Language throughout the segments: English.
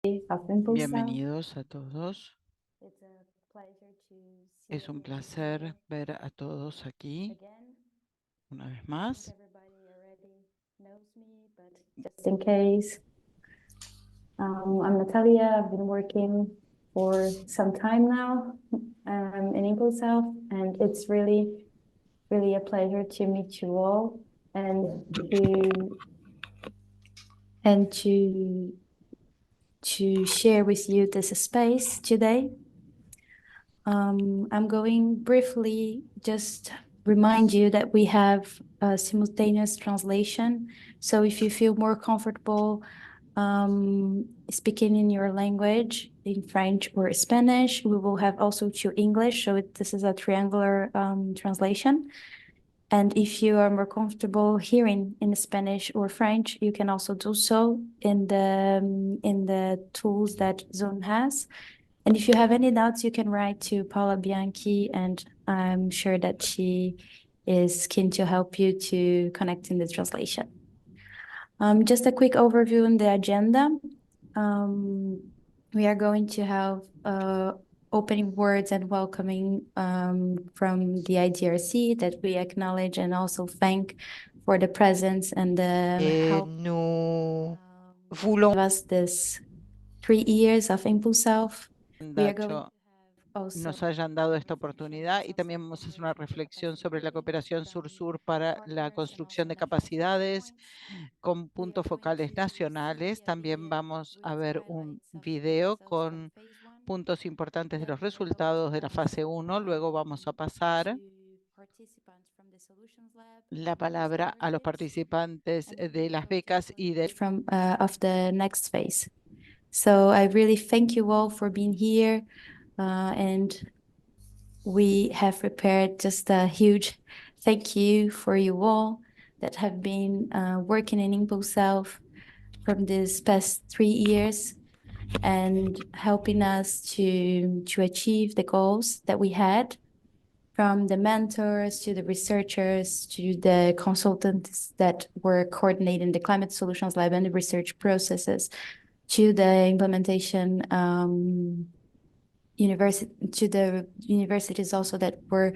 of Impulsouth. Bienvenidos a todos. It's a pleasure to see Es un everyone here placer ver a todos aquí again. una vez I think más. everybody already knows me, but just in case, I'm Natalia. I've been working for some time now in Impulsouth, and it's really, really a pleasure to meet you all and to share with you this space today. I'm going briefly just remind you that we have a simultaneous translation. So if you feel more comfortable speaking in your language, in French or Spanish, we will have also to English. So this is a triangular translation. And if you are more comfortable hearing in Spanish or French, you can also do so in the tools that Zoom has. And if you have any doubts, you can write to Paula Bianchi, and I'm sure that she is keen to help you to connect in the translation. Just a quick overview on the agenda. We are going to have opening words and welcoming from the IDRC that we acknowledge and also thank for the presence and the help Nous give voulons us this 3 years of Impulsouth. We are going Dacho to have also nos hayan dado esta oportunidad y también vamos a hacer una reflexión sobre la cooperación sur-sur para la construcción de capacidades con puntos focales nacionales. También vamos a ver un video con puntos importantes de los resultados de la fase 1. Luego vamos a pasar la palabra a los participantes de las becas y de of the next phase. So I really thank you all for being here, and we have prepared just a huge thank you for you all that have been working in Impulsouth from these past 3 years and helping us to achieve the goals that we had, from the mentors to the researchers to the consultants that were coordinating the climate solutions lab and the research processes, to the implementation to the universities also that were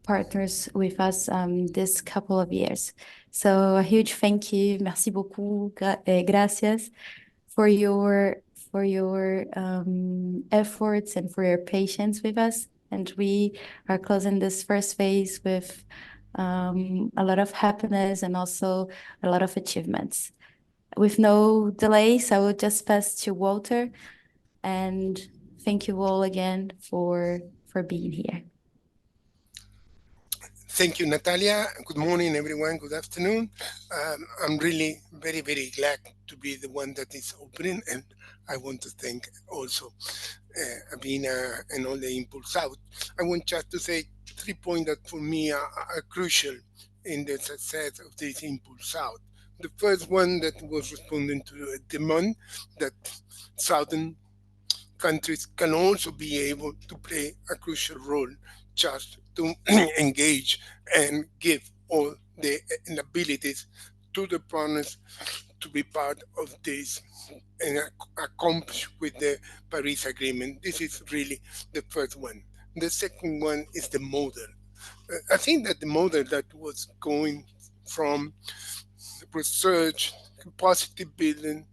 partners with us this couple of years. So a huge thank you, merci beaucoup, gracias for your efforts and for your patience with us. And we are closing this first phase with a lot of happiness and also a lot of achievements. With no delays, I will just pass to Walter, and thank you all again for being here. Thank you, Natalia. Good morning, everyone. Good afternoon. I'm really very, very glad to be the one that is opening, and I want to thank also Abina and all the Impulsouth. I want just to say 3 points that for me are crucial in the success of this Impulsouth. The first one that was responding to a demand that southern countries can also be able to play a crucial role just to engage and give all the abilities to the partners to be part of this and accomplish with the Paris Agreement. This is really the first one. The second one is the model. I think that the model that was going from research, capacity building,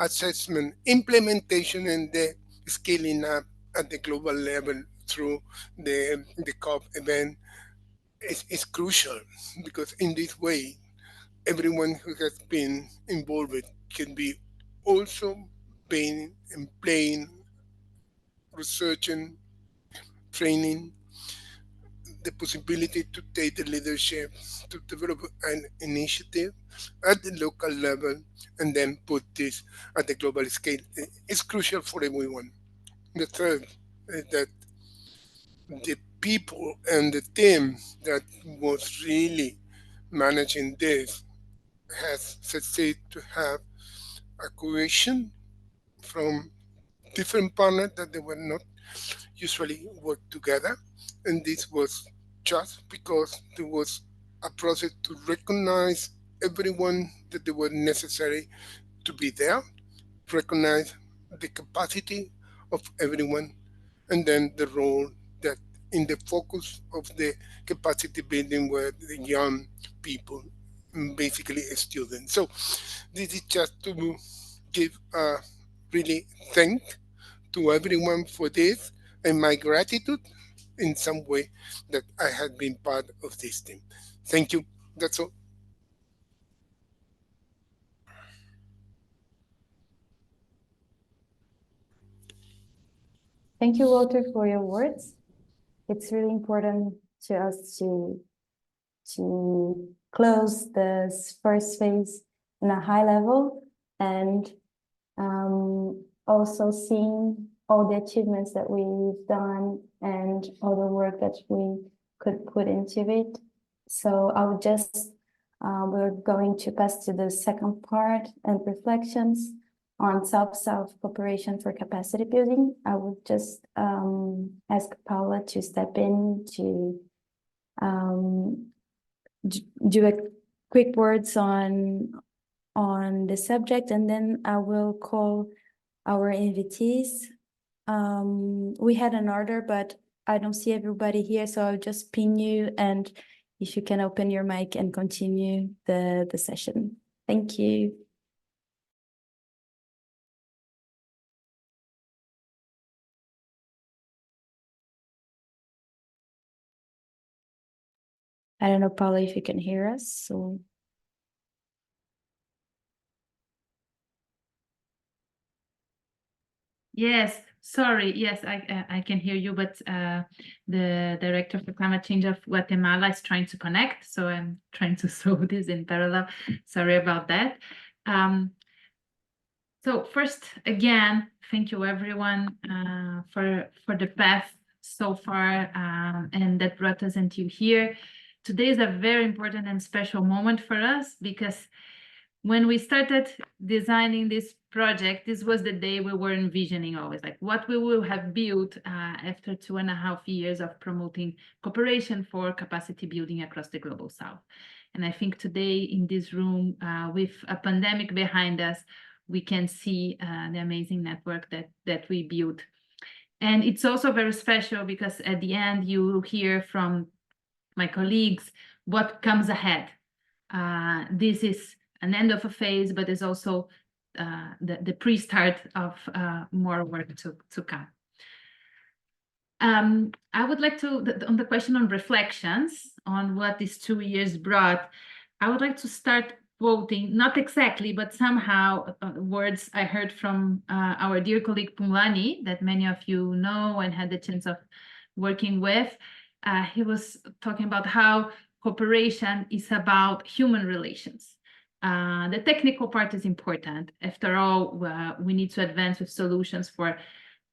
assessment, implementation, and the scaling up at the global level through the COP event is crucial, because in this way, everyone who has been involved can be also being and playing, researching, training, the possibility to take the leadership to develop an initiative at the local level and then put this at the global scale is crucial for everyone. The third is that the people and the team that was really managing this has succeeded to have a cohesion from different partners that they were not usually work together. And this was just because there was a process to recognize everyone that they were necessary to be there, recognize the capacity of everyone, and then the role that in the focus of the capacity building were the young people, basically students. So this is just to give a really thank to everyone for this and my gratitude in some way that I had been part of this team. Thank you. That's all. Thank you, Walter, for your words. It's really important to us to close this first phase in a high level, and also seeing all the achievements that we've done and all the work that we could put into it. So I would just, we're going to pass to the second part and reflections on self-cooperation for capacity building. I would just ask Paula to step in to do a quick words on the subject, and then I will call our invitees. We had an order, but I don't see everybody here, so I'll just ping you, and if you can open your mic and continue the session. Thank you. I don't know, Paula, if you can hear us. So yes, sorry. Yes, I can hear you, but the director for climate change of Guatemala is trying to connect, so I'm trying to solve this in parallel. Sorry about that. So first, again, thank you everyone for the path so far, and that brought us until here. Today is a very important and special moment for us, because when we started designing this project, this was the day we were envisioning always, like what we will have built after 2.5 years of promoting cooperation for capacity building across the Global South. And I think today in this room, with a pandemic behind us, we can see the amazing network that we built. And it's also very special because at the end, you hear from my colleagues what comes ahead. This is an end of a phase, but it's also the pre-start of more work to come. I would like to, on the question on reflections on what these 2 years brought, I would like to start quoting, not exactly, but somehow words I heard from our dear colleague Plenary, that many of you know and had the chance of working with. He was talking about how cooperation is about human relations. The technical part is important. After all, we need to advance with solutions for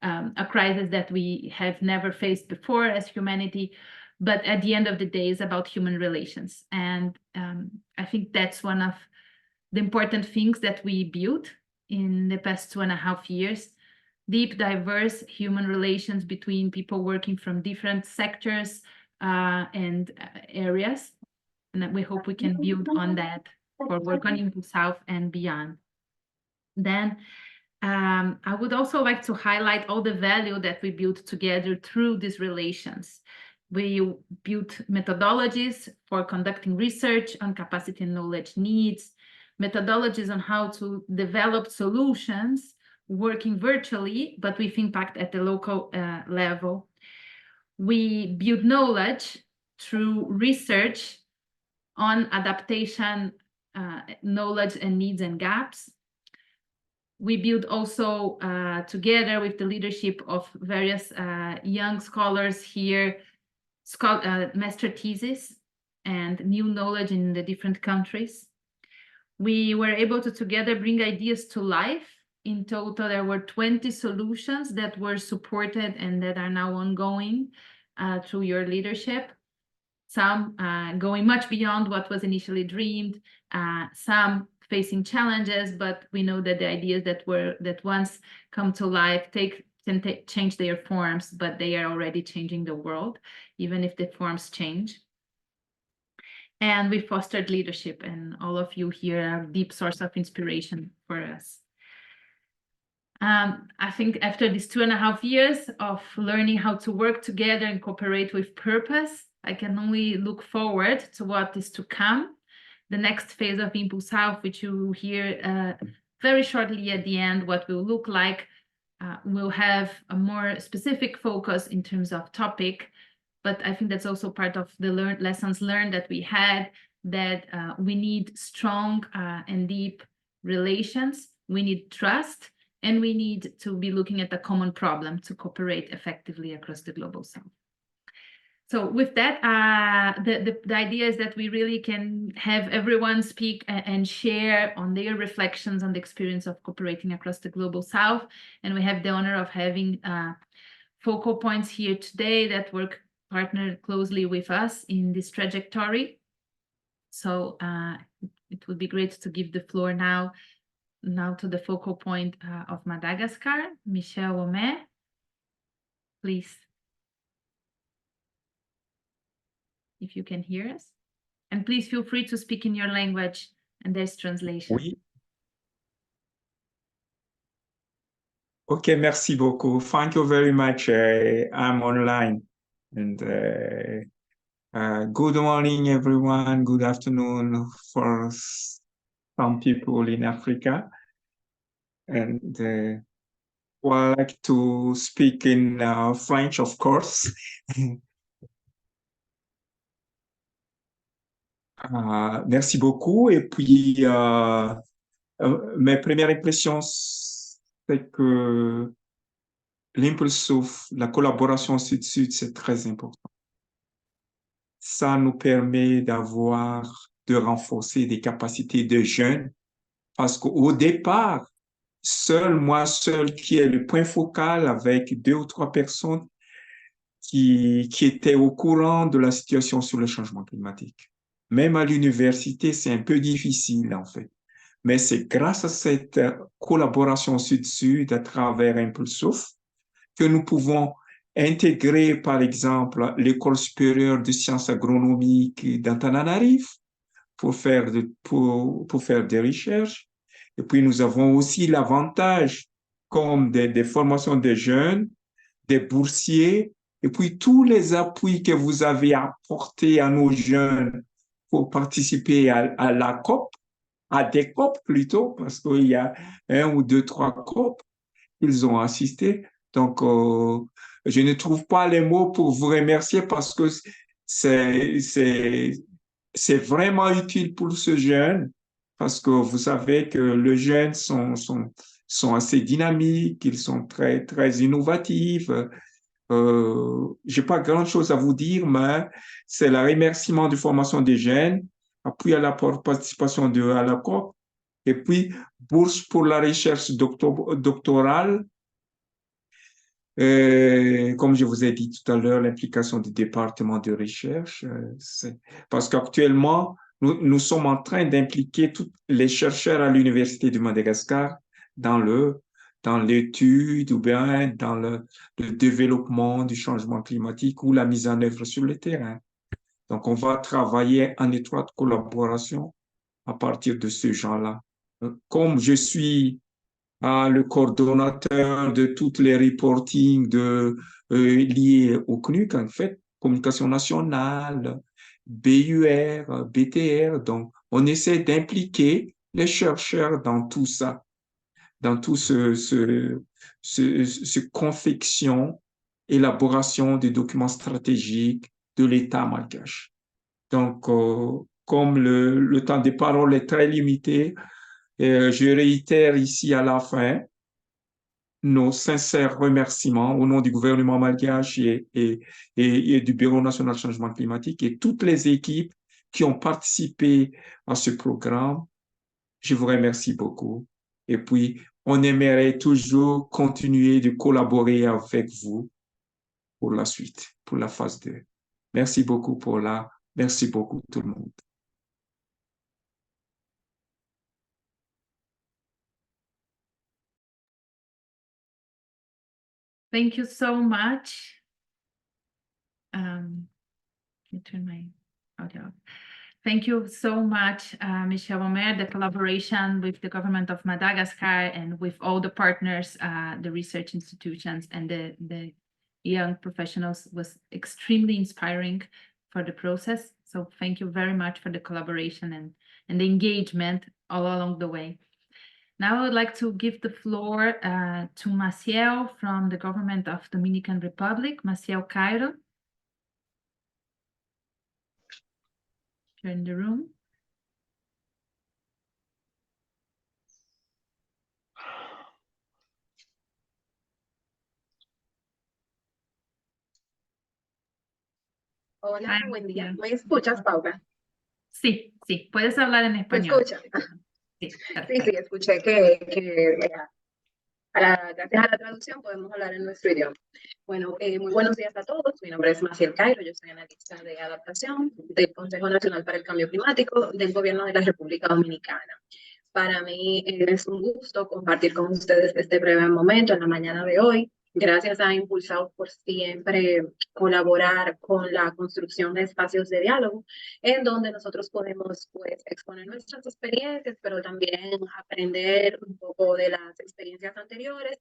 a crisis that we have never faced before as humanity. But at the end of the day, it's about human relations. And I think that's one of the important things that we built in the past 2.5 years. Deep, diverse human relations between people working from different sectors and areas. And we hope we can build on that for work on Impulsouth and beyond. Then I would also like to highlight all the value that we built together through these relations. We built methodologies for conducting research on capacity and knowledge needs, methodologies on how to develop solutions working virtually, but with impact at the local level. We build knowledge through research on adaptation, knowledge and needs and gaps. We build also together with the leadership of various young scholars here, master thesis and new knowledge in the different countries. We were able to together bring ideas to life. In total, there were 20 solutions that were supported and that are now ongoing through your leadership. Some going much beyond what was initially dreamed, some facing challenges, but we know that the ideas that once come to life can change their forms, but they are already changing the world, even if the forms change. And we fostered leadership, and all of you here are a deep source of inspiration for us. I think after these 2.5 years of learning how to work together and cooperate with purpose, I can only look forward to what is to come. The next phase of Impulsouth, which you will hear very shortly at the end, what will look like, will have a more specific focus in terms of topic. But I think that's also part of the lessons learned that we had, that we need strong and deep relations. We need trust. And we need to be looking at a common problem to cooperate effectively across the Global South. So with that, the idea is that we really can have everyone speak and share on their reflections on the experience of cooperating across the Global South. And we have the honor of having focal points here today that work partnered closely with us in this trajectory. So it would be great to give the floor now to the focal point of Madagascar, Michel Omer, please, if you can hear us. And please feel free to speak in your language, and there's translation. Oui. Okay, merci beaucoup. Thank you very much. I'm online. And good morning, everyone. Good afternoon for some people in Africa. And I'd like to speak in French, of course. Merci beaucoup. Et puis, mes premières impressions, c'est que l'Impulsouth, la collaboration Sud-Sud, c'est très important. Ça nous permet de renforcer des capacités de jeunes, parce qu'au départ, moi seul, qui est le point focal avec 2 ou 3 personnes qui étaient au courant de la situation sur le changement climatique. Même à l'université, c'est un peu difficile, en fait. Mais c'est grâce à cette collaboration Sud-Sud à travers Impulsouth que nous pouvons intégrer, par exemple, l'École supérieure de sciences agronomiques d'Antananarive pour faire des recherches. Et puis, nous avons aussi l'avantage, comme des formations des jeunes, des boursiers, et puis tous les appuis que vous avez apportés à nos jeunes pour participer à la COP, à des COP plutôt, parce qu'il y a 1 ou 2, 3 COP qu'ils ont assisté. Donc, je ne trouve pas les mots pour vous remercier parce que c'est vraiment utile pour ce jeune, parce que vous savez que les jeunes sont assez dynamiques, ils sont très, très innovatifs. Je n'ai pas grand-chose à vous dire, mais c'est le remerciement de formation des jeunes, appui à la participation à la COP, et puis bourse pour la recherche doctorale. Comme je vous ai dit tout à l'heure, l'implication du département de recherche, parce qu'actuellement, nous sommes en train d'impliquer tous les chercheurs à l'Université de Madagascar dans l'étude ou bien dans le développement du changement climatique ou la mise en œuvre sur le terrain. Donc, on va travailler en étroite collaboration à partir de ce genre-là. Comme je suis le coordonnateur de toutes les reportings liés au CNUC, en fait, communication nationale, BUR, BTR. Donc, on essaie d'impliquer les chercheurs dans tout ça, dans tout ce confection, élaboration des documents stratégiques de l'État malgache. Donc, comme le temps de parole est très limité, je réitère ici à la fin nos sincères remerciements au nom du gouvernement malgache et du Bureau national changement climatique et toutes les équipes qui ont participé à ce programme. Je vous remercie beaucoup. Et puis, on aimerait toujours continuer de collaborer avec vous pour la suite, pour la phase 2. Merci beaucoup merci beaucoup tout le monde. Thank you so much. Let me turn my audio off. Thank you so much, Michelle Omer. The collaboration with the government of Madagascar and with all the partners, the research institutions and the young professionals was extremely inspiring for the process. So thank you very much for the collaboration and the engagement all along the way. Now I would like to give the floor to Maciel from the government of Dominican Republic, Maciel Cairo. You're in the room. Hola, buen día. ¿Me escuchas, Paula? Sí, sí, puedes hablar en ¿Me español. escuchas? Sí, Sí, perfecto. sí, escuché que gracias a la traducción podemos hablar en nuestro idioma. Bueno, muy buenos días a todos. Mi nombre es Maciel Cairo, yo soy analista de adaptación del Consejo Nacional para el Cambio Climático del Gobierno de la República Dominicana. Para mí es un gusto compartir con ustedes este breve momento en la mañana de hoy. Gracias a Impulsouth por siempre colaborar con la construcción de espacios de diálogo en donde nosotros podemos pues, exponer nuestras experiencias, pero también aprender un poco de las experiencias anteriores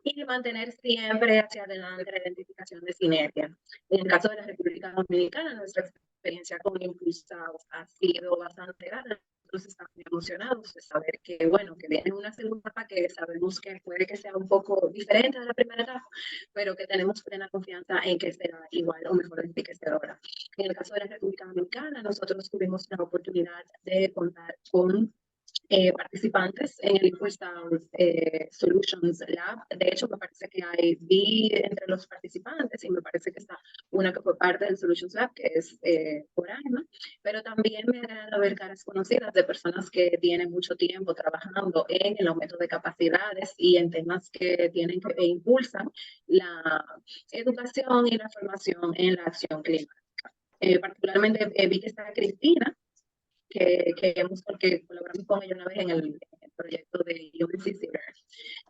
y mantener siempre hacia adelante la identificación de sinergia. En el caso de la República Dominicana, nuestra experiencia con Impulsouth ha sido bastante grande. Nosotros estamos muy emocionados de saber que, bueno, que viene una segunda etapa que sabemos que puede que sea un poco diferente de la primera etapa, pero que tenemos plena confianza en que será igual o mejor enriquecedora. En el caso de la República Dominicana, nosotros tuvimos la oportunidad de contar con participantes en el Impulsouth Solutions Lab. De hecho, me parece que vi entre los participantes y me parece que está una que fue parte del Solutions Lab, que es Coraima, pero también me agrada ver caras conocidas de personas que tienen mucho tiempo trabajando en el aumento de capacidades y en temas que tienen que impulsan la educación y la formación en la acción climática. Particularmente vi que está Cristina, que colaboramos con ella una vez en el proyecto de UNCC.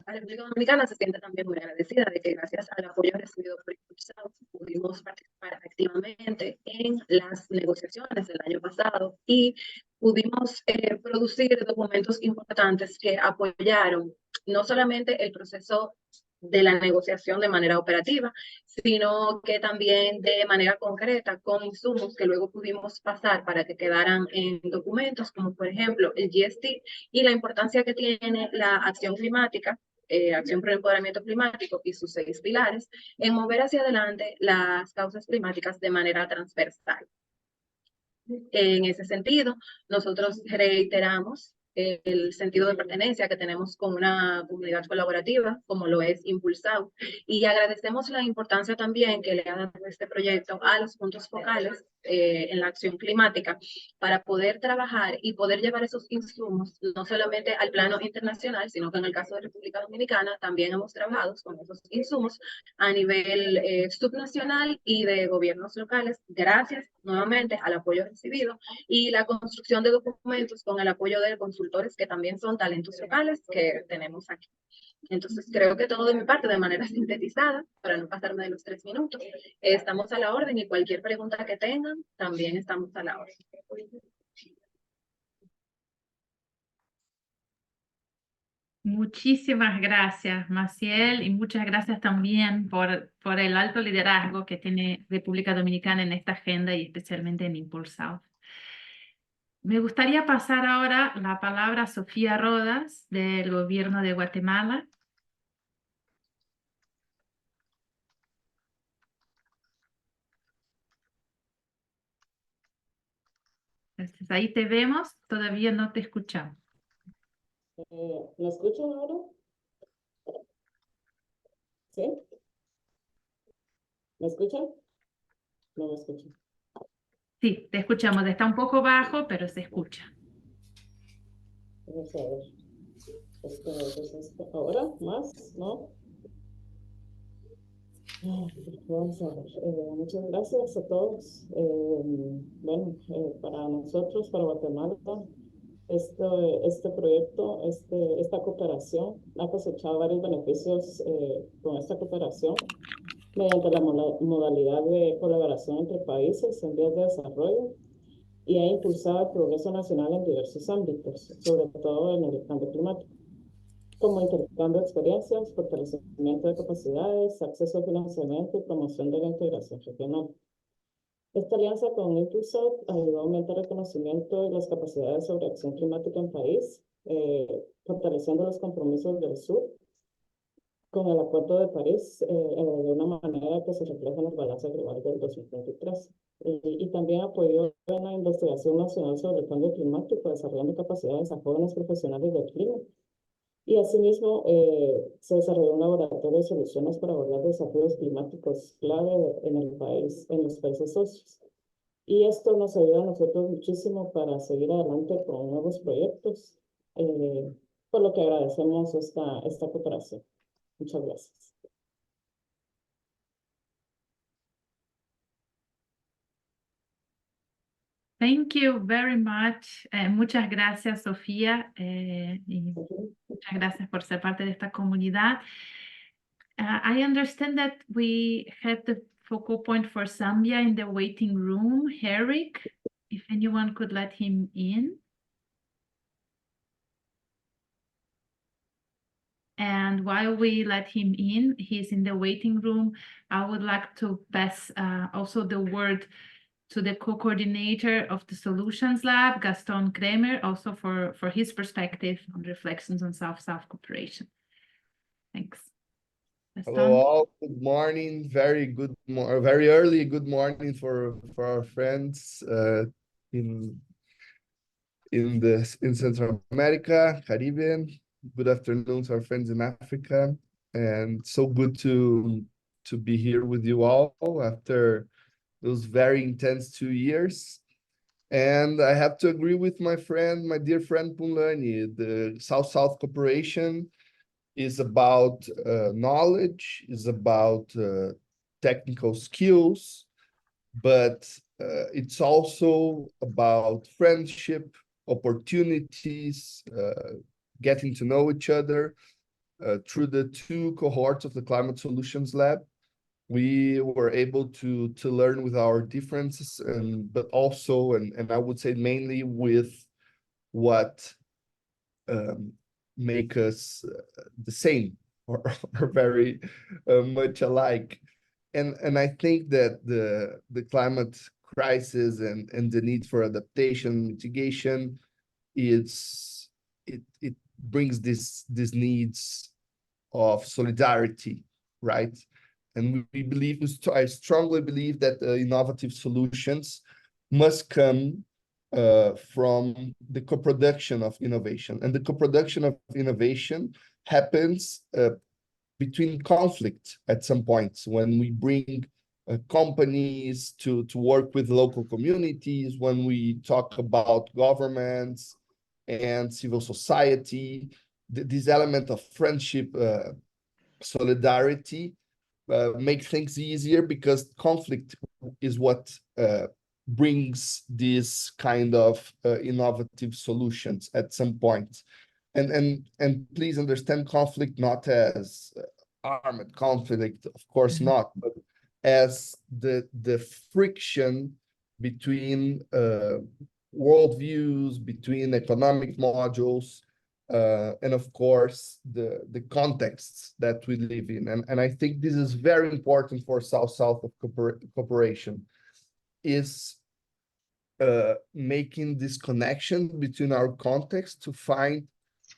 La República Dominicana se siente también muy agradecida de que gracias al apoyo recibido por Impulsouth pudimos participar activamente en las negociaciones del año pasado y pudimos producir documentos importantes que apoyaron no solamente el proceso de la negociación de manera operativa, sino que también de manera concreta con insumos que luego pudimos pasar para que quedaran en documentos, como por ejemplo el GST y la importancia que tiene la acción climática, acción por el empoderamiento climático y sus 6 pilares, en mover hacia adelante las causas climáticas de manera transversal. En ese sentido, nosotros reiteramos el sentido de pertenencia que tenemos con una comunidad colaborativa, como lo es Impulsouth, y agradecemos la importancia también que le ha dado este proyecto a los puntos focales en la acción climática para poder trabajar y poder llevar esos insumos no solamente al plano internacional, sino que en el caso de República Dominicana también hemos trabajado con esos insumos a nivel subnacional y de gobiernos locales, gracias nuevamente al apoyo recibido y la construcción de documentos con el apoyo de consultores que también son talentos locales que tenemos aquí. Entonces, creo que todo de mi parte, de manera sintetizada, para no pasarme de los 3 minutos, estamos a la orden y cualquier pregunta que tengan, también estamos a la orden. Muchísimas gracias, Maciel, y muchas gracias también por el alto liderazgo que tiene República Dominicana en esta agenda y especialmente en Impulsouth. Me gustaría pasar ahora la palabra a Sofía Rodas, del Gobierno de Guatemala. Entonces, ahí te vemos, todavía no te escuchamos. ¿Me escuchan ahora? ¿Sí? ¿Me escuchan? No me escuchan. Sí, te escuchamos. Está un poco bajo, pero se escucha. Vamos a ver. ¿Ahora? ¿Más? ¿No? Vamos a ver. Muchas gracias a todos. Bueno, para nosotros, para Guatemala, este proyecto, esta cooperación, ha cosechado varios beneficios con esta cooperación mediante la modalidad de colaboración entre países en vías de desarrollo. y ha impulsado el progreso nacional en diversos ámbitos, sobre todo en el cambio climático, como intercambio de experiencias, fortalecimiento de capacidades, acceso a financiamiento y promoción de la integración regional. Esta alianza con Impulsouth ayudó a aumentar el conocimiento y las capacidades sobre acción climática en país, fortaleciendo los compromisos del sur con el Acuerdo de París de una manera que se refleja en el balance global del 2023. Y también apoyó en la investigación nacional sobre el cambio climático, desarrollando capacidades a jóvenes profesionales del clima. Y asimismo, se desarrolló un laboratorio de soluciones para abordar desafíos climáticos clave en el país, en los países socios. Y esto nos ayuda a nosotros muchísimo para seguir adelante con nuevos proyectos, por lo que agradecemos esta cooperación. Muchas gracias. Thank you very much. Muchas gracias, Sofía. Y muchas gracias por ser parte de esta comunidad. I understand that we have the focal point for Zambia in the waiting room. Herrick, if anyone could let him in. And while we let him in, he's in the waiting room, I would like to pass also the word to the co-coordinator of the Solutions Lab, Gaston Kremer, also for his perspective on reflections on South-South cooperation. Thanks. Gaston? Hello all, good morning, very early good morning for our friends in Central America, Caribbean. Good afternoon to our friends in Africa, and so good to be here with you all after those very intense 2 years. And I have to agree with my dear friend Plenary. The South-South cooperation is about knowledge, is about technical skills, but it's also about friendship, opportunities, getting to know each other. Through the 2 cohorts of the Climate Solutions Lab, we were able to learn with our differences, but also, and I would say mainly with what make us the same or very much alike. And I think that the climate crisis and the need for adaptation, mitigation, it brings these needs of solidarity, right? And I strongly believe that innovative solutions must come from the co-production of innovation. And the co-production of innovation happens between conflict at some points, when we bring companies to work with local communities, when we talk about governments and civil society, this element of friendship, solidarity, make things easier, because conflict is what brings these kind of innovative solutions at some point. And please understand conflict not as armed conflict, of course not, but as the friction between worldviews, between economic modules, and of course the contexts that we live in. And I think this is very important for South-South cooperation, is making this connection between our context to find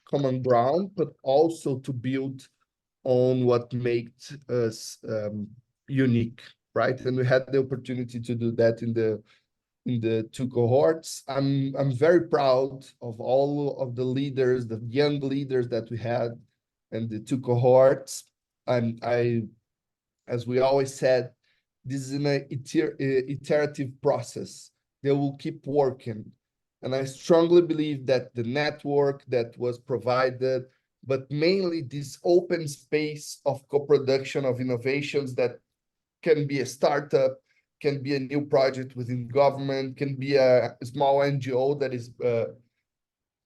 common ground, but also to build on what makes us unique, right? And we had the opportunity to do that in the 2 cohorts. I'm very proud of all of the leaders, the young leaders that we had in the 2 cohorts. As we always said, this is an iterative process. They will keep working. And I strongly believe that the network that was provided, but mainly this open space of co-production of innovations that can be a startup, can be a new project within government, can be a small NGO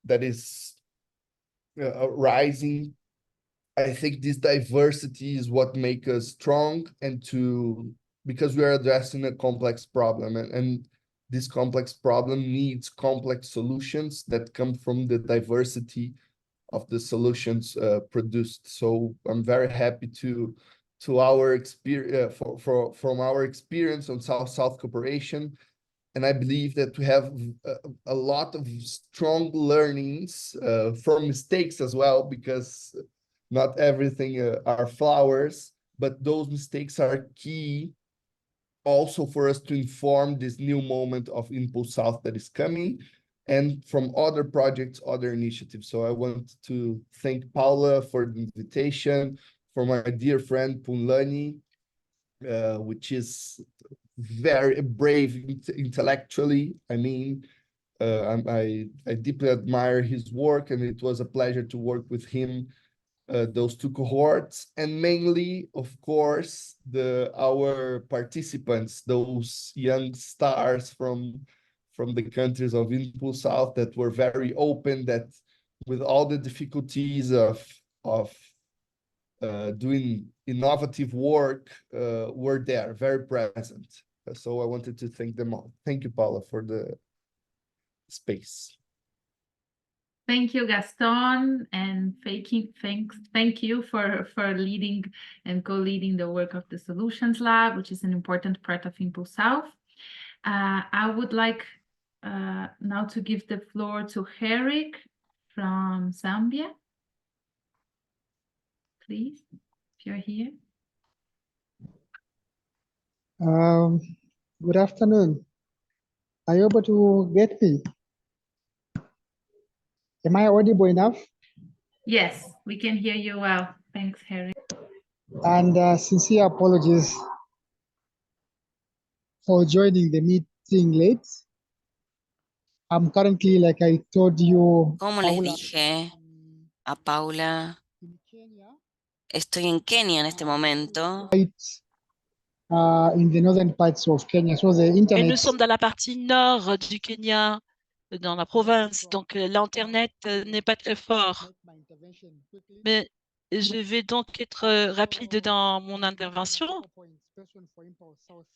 that is rising. I think this diversity is what makes us strong, and because we are addressing a complex problem. And this complex problem needs complex solutions that come from the diversity of the solutions produced. So I'm very happy to our experience from our experience on South-South cooperation. And I believe that we have a lot of strong learnings from mistakes as well, because not everything are flowers, but those mistakes are key also for us to inform this new moment of Impulsouth that is coming, and from other projects, other initiatives. So I want to thank Paula for the invitation, for my dear friend Plenary, which is very brave intellectually. I mean, I deeply admire his work, and it was a pleasure to work with him, those two cohorts, and mainly, of course, our participants, those young stars from the countries of Impulsouth that were very open, that with all the difficulties of doing innovative work, were there, very present. So I wanted to thank them all. Thank you, Paula, for the space. Thank you, Gaston, and thank you for leading and co-leading the work of the Solutions Lab, which is an important part of Impulsouth. I would like now to give the floor to Herrick from Zambia. Please, if you're here. Good afternoon. Are you able to get me? Am I audible enough? Yes, we can hear you well. Thanks, Herrick. And sincere apologies for joining the meeting late. I'm currently, like I told you, Como les dije a Paula, estoy en Kenia en este momento. In the northern parts of Kenya. So the Et internet. nous sommes dans la partie nord du Kenya, dans la province, donc l'Internet n'est pas très fort. Mais je vais donc être rapide dans mon intervention.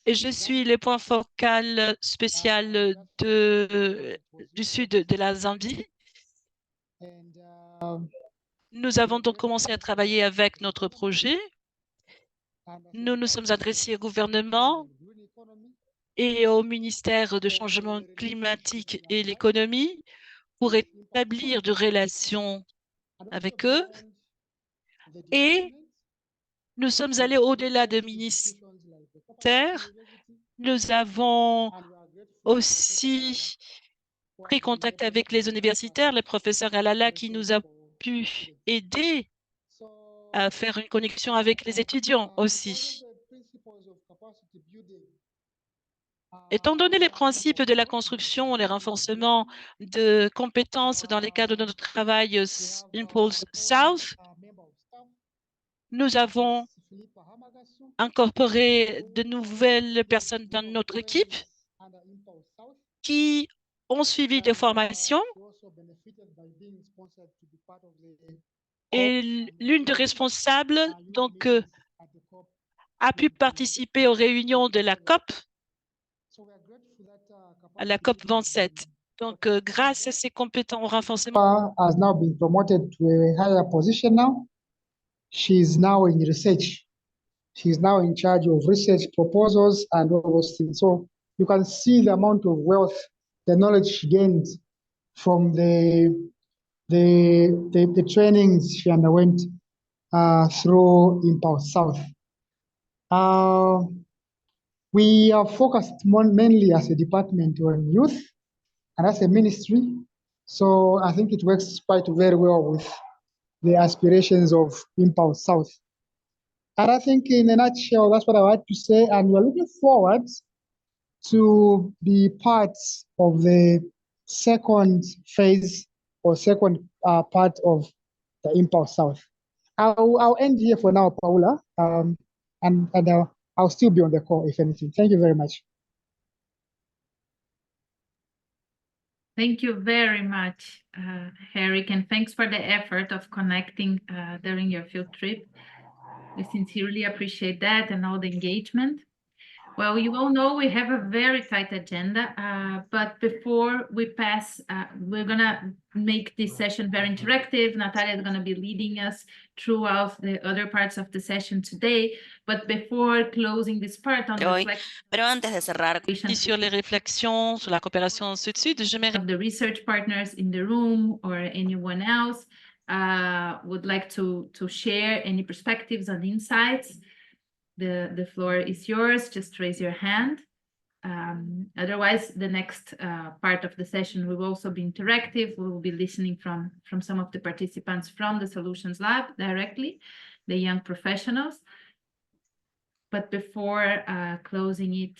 Et je suis le point focal spécial du sud de la Zambie. Nous avons donc commencé à travailler avec notre projet. Nous nous sommes adressés au gouvernement et au ministère de changement climatique et l'économie pour établir de relations avec eux. Et nous sommes allés au-delà de ministère. Nous avons aussi pris contact avec les universitaires, le professeur Alala qui nous a pu aider à faire une connexion avec les étudiants aussi. Étant donné les principes de la construction, les renforcements de compétences dans les cadres de notre travail Impulsouth, nous avons incorporé de nouvelles personnes dans notre équipe qui ont suivi des formations. Et l'une des responsables donc, a pu participer aux réunions de la COP, à la COP 27. Donc, grâce à ses compétences renforcement, Has now been promoted to a higher position now. She's now in research. She's now in charge of research proposals and all those things. So you can see the amount of wealth, the knowledge she gained from the trainings she underwent through Impulsouth. We are focused mainly as a department on youth and as a ministry. So I think it works quite very well with the aspirations of Impulsouth. And I think in a nutshell, that's what I like to say. And we're looking forward to be part of the second phase or second part of the Impulsouth. I'll end here for now, Paula, and I'll still be on the call if anything. Thank you very much. Thank you very much, Herrick, and thanks for the effort of connecting during your field trip. We sincerely appreciate that and all the engagement. Well, you all know we have a very tight agenda, but before we pass, we're gonna make this session very interactive. Natalia is gonna be leading us throughout the other parts of the session today. But before closing this part on Pero antes de cerrar Et sur les réflexions sur la coopération sud-sud, j'aimerais of the research partners in the room or anyone else would like to share any perspectives and insights, the floor is yours. Just raise your hand. Otherwise, the next part of the session will also be interactive. We will be listening from some of the participants from the Solutions Lab directly, the young professionals. But before closing it,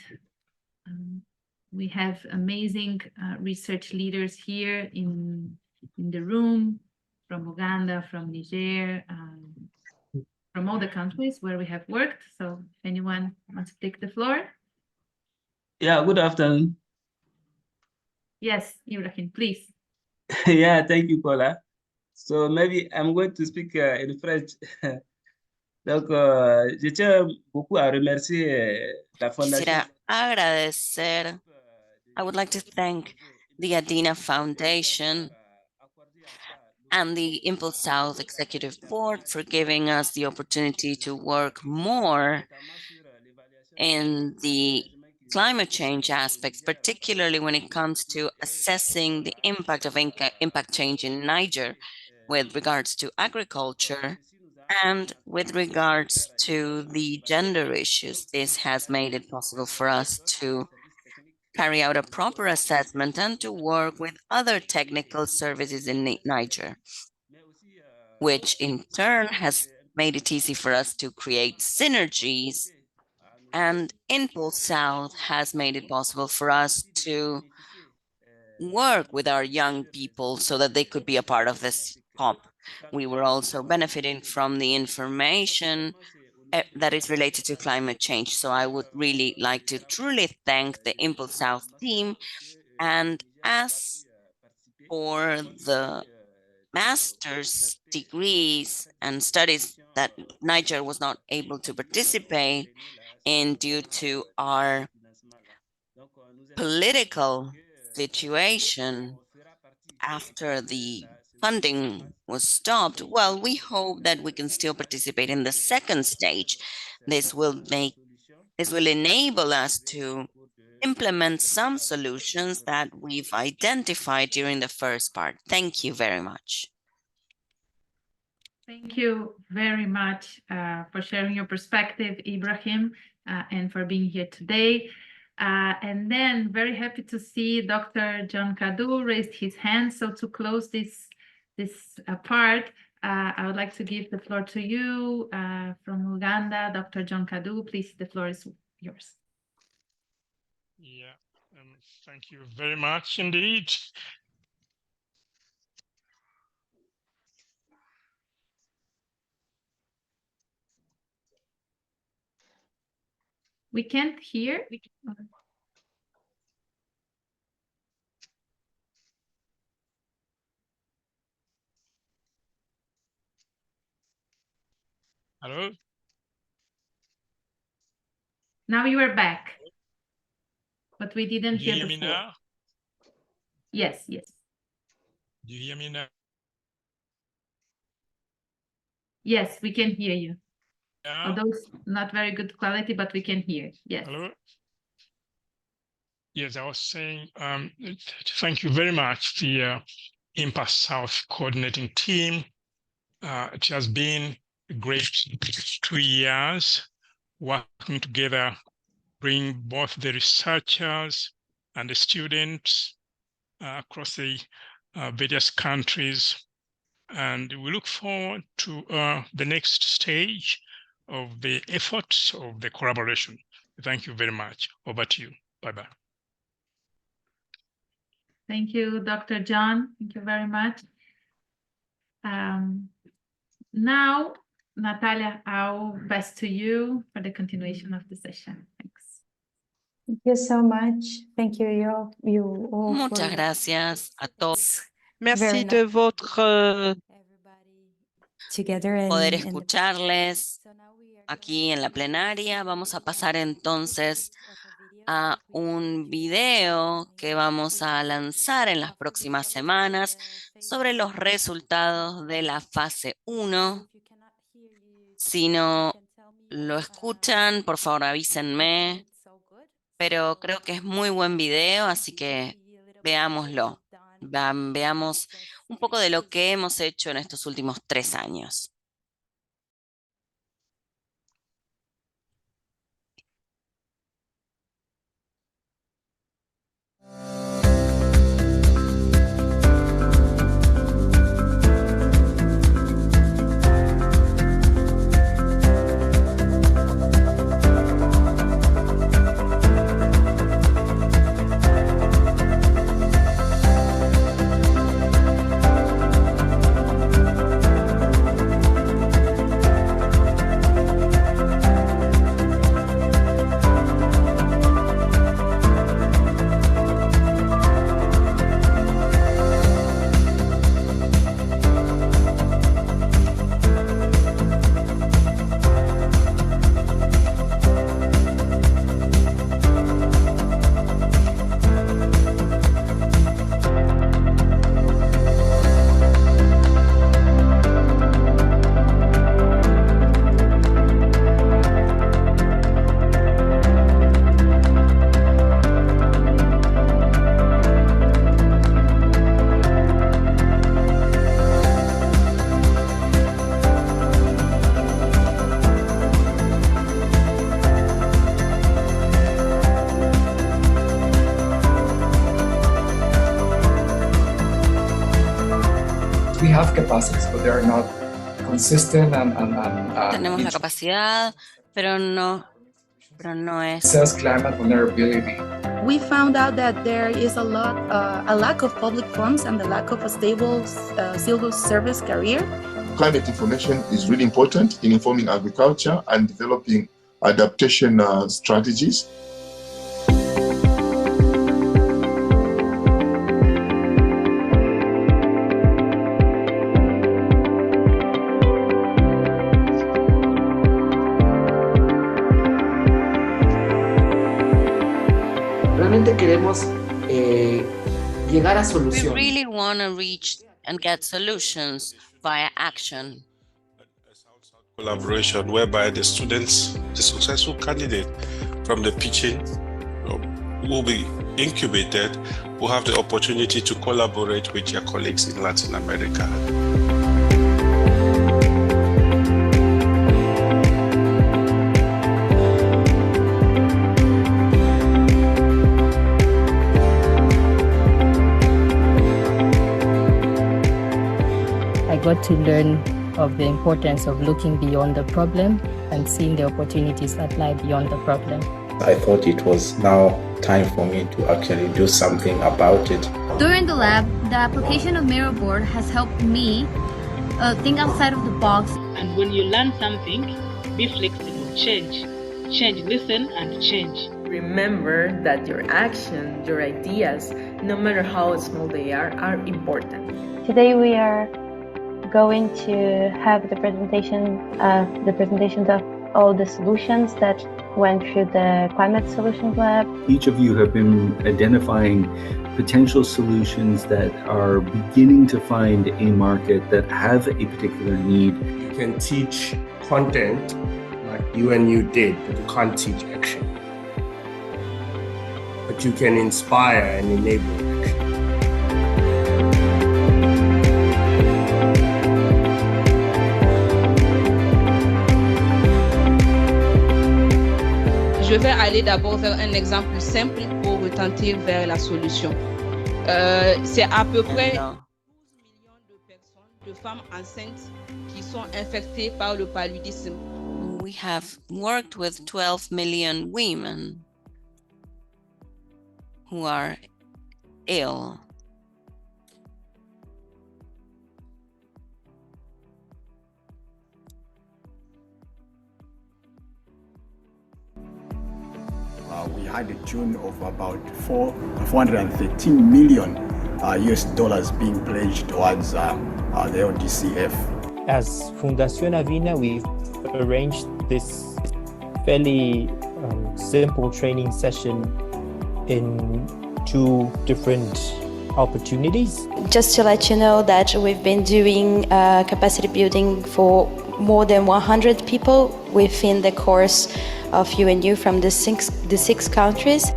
we have amazing research leaders here in the room, from Uganda, from Niger, from all the countries where we have worked. So if anyone wants to take the floor. Yeah, good afternoon. Yes, Ibrahim, please. Yeah, thank you, Paula. So maybe I'm going to speak in French. Donc, je tiens beaucoup à remercier la Fondation. Quisiera agradecer, I would like to thank the Adina Foundation and the Impulsouth Executive Board for giving us the opportunity to work more in the climate change aspects, particularly when it comes to assessing the impact of impact change in Niger with regards to agriculture and with regards to the gender issues. This has made it possible for us to carry out a proper assessment and to work with other technical services in Niger, which in turn has made it easy for us to create synergies. And Impulsouth has made it possible for us to work with our young people so that they could be a part of this COP. We were also benefiting from the information that is related to climate change. So I would really like to truly thank the Impulsouth team. And as for the master's degrees and studies that Niger was not able to participate in due to our political situation after the funding was stopped, well, we hope that we can still participate in the second stage. This will enable us to implement some solutions that we've identified during the first part. Thank you very much. Thank you very much for sharing your perspective, Ibrahim, and for being here today. And then very happy to see Dr. John Kadu raised his hand. So to close this part, I would like to give the floor to you from Uganda, Dr. John Kadu. Please, the floor is yours. Yeah, thank you very much indeed. We can't hear. Hello? Now you are back, but we didn't Do you hear hear me before. now? Yes, yes. Do you hear me now? Yes, we can hear you. Yeah. Although it's not very good quality, but we can hear. Yes. Hello? Yes, I was saying, thank you very much, the Impulsouth coordinating team. It has been a great 2 years working together, bring both the researchers and the students across the various countries. And we look forward to the next stage of the efforts of the collaboration. Thank you very much. Over to you. Bye-bye. Thank you, Dr. John. Thank you very much. Now, Natalia, I'll pass to you for the continuation of the session. Thanks. Thank you so much. Thank you, you all. Muchas gracias a todos. Merci de votre together poder escucharles. aquí en la plenaria. Vamos a pasar entonces a un video que vamos a lanzar en las próximas semanas sobre los resultados de la fase 1. Si no lo escuchan, por favor avísenme, pero creo que es muy buen video, así que veámoslo. Veamos un poco de lo que hemos hecho en estos últimos 3 años. We have capacities, but they are not consistent Tenemos la capacidad, pero no es. Says climate vulnerability. We found out that there is a lack of public funds and the lack of a stable civil service career. Climate information is really important in informing agriculture and developing adaptation strategies. Realmente queremos llegar a soluciones. We really want to reach and get solutions via action. Collaboration whereby the students, the successful candidate from the pitching will be incubated, will have the opportunity to collaborate with their colleagues in Latin America. I got to learn of the importance of looking beyond the problem and seeing the opportunities that lie beyond the problem. I thought it was now time for me to actually do something about it. During the lab, the application of Mirror Board has helped me think outside of the box. And when you learn something, be flexible, change, listen and change. Remember that your actions, your ideas, no matter how small they are important. Today we are going to have the presentations of all the solutions that went through the Climate Solutions Lab. Each of you have been identifying potential solutions that are beginning to find a market that have a particular need. You can teach content like you did, but you can't teach action. But you can inspire and enable action. Je vais aller d'abord vers un exemple simple pour retentir vers la solution. C'est à peu près 12 millions de personnes, de femmes enceintes qui sont infectées par le paludisme. We have worked with 12 million women who are ill. We had a tune of about $413 million US dollars being pledged towards the LDCF. As Fundación Avina, we've arranged this fairly simple training session in two different opportunities. Just to let you know that we've been doing capacity building for more than 100 people within the course of UNU from the six countries.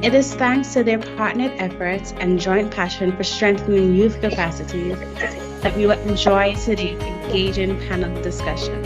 It is thanks to their partnered efforts and joint passion for strengthening youth capacities that we will enjoy today's engaging panel discussion.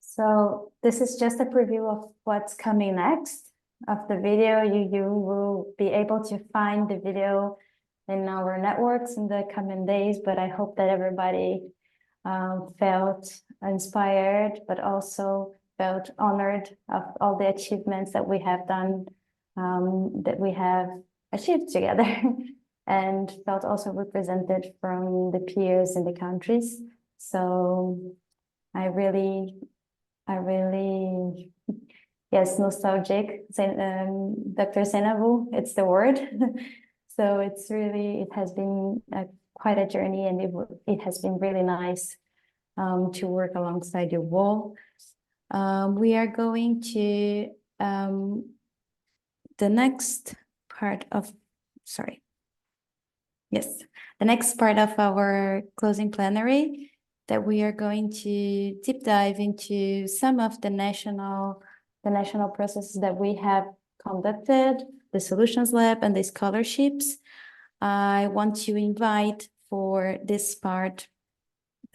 So this is just a preview of what's coming next of the video. You will be able to find the video in our networks in the coming days, but I hope that everybody felt inspired, but also felt honored of all the achievements that we have done, that we have achieved together, and felt also represented from the peers in the countries. So I really, yes, nostalgic. Dr. Senavu, it's the word. So it has been quite a journey, and it has been really nice to work alongside you all. We are going to the next part of, the next part of our closing plenary, that we are going to deep dive into some of the national processes that we have conducted, the Solutions Lab and the scholarships. I want to invite for this part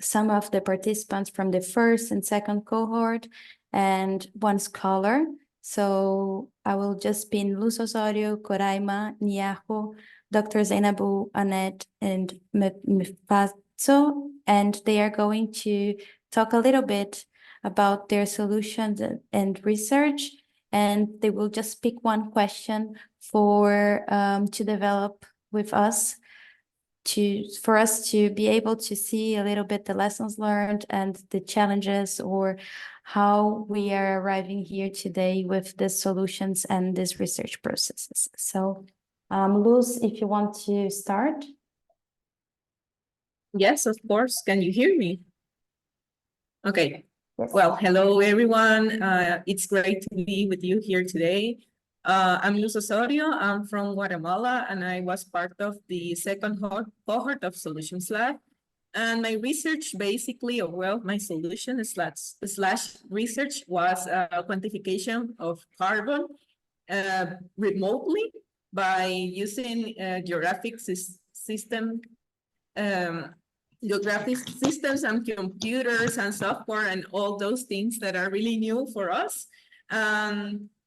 some of the participants from the first and second cohort and one scholar. So I will just pin Luz Osorio, Coraima, Niajo, Dr. Zainabu, Annette, and Mfazo, and they are going to talk a little bit about their solutions and research, and they will just pick one question for to develop with us, for us to be able to see a little bit the lessons learned and the challenges, or how we are arriving here today with the solutions and these research processes. So Luz, if you want to start. Yes, of course. Can you hear me? Okay. Yes. Well, hello, everyone. It's great to be with you here today. I'm Luz Osorio. I'm from Guatemala, and I was part of the second cohort of Solutions Lab. And my research basically, or well, my solution slash research was quantification of carbon remotely by using geographic systems and computers and software and all those things that are really new for us.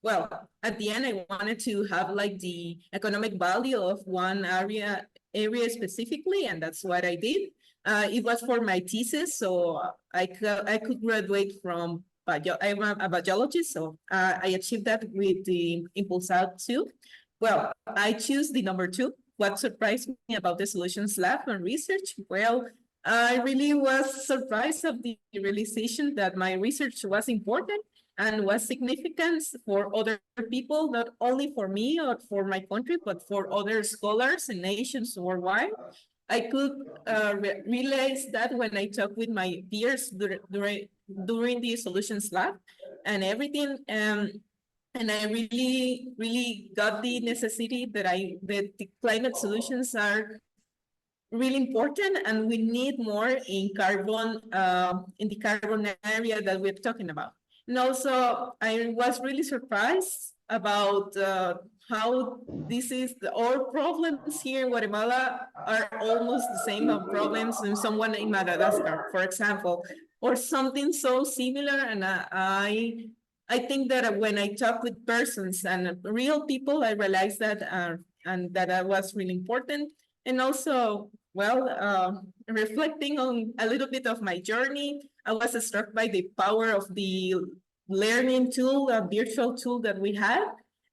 Well, at the end, I wanted to have like the economic value of one area specifically, and that's what I did. It was for my thesis, so I could graduate from I'm a biologist, so I achieved that with the Impulsouth too. Well, I choose the number 2. What surprised me about the Solutions Lab and research? Well, I really was surprised of the realization that my research was important and was significant for other people, not only for me or for my country, but for other scholars and nations worldwide. I could realize that when I talked with my peers during the Solutions Lab and everything. And I really got the necessity that the climate solutions are really important, and we need more in carbon, in the carbon area that we're talking about. And also, I was really surprised about how our problems here in Guatemala are almost the same problems in someone in Madagascar. For example, or something so similar. And I think that when I talk with persons and real people, I realized that and that was really important. And also, well, reflecting on a little bit of my journey, I was struck by the power of the learning tool, a virtual tool that we had,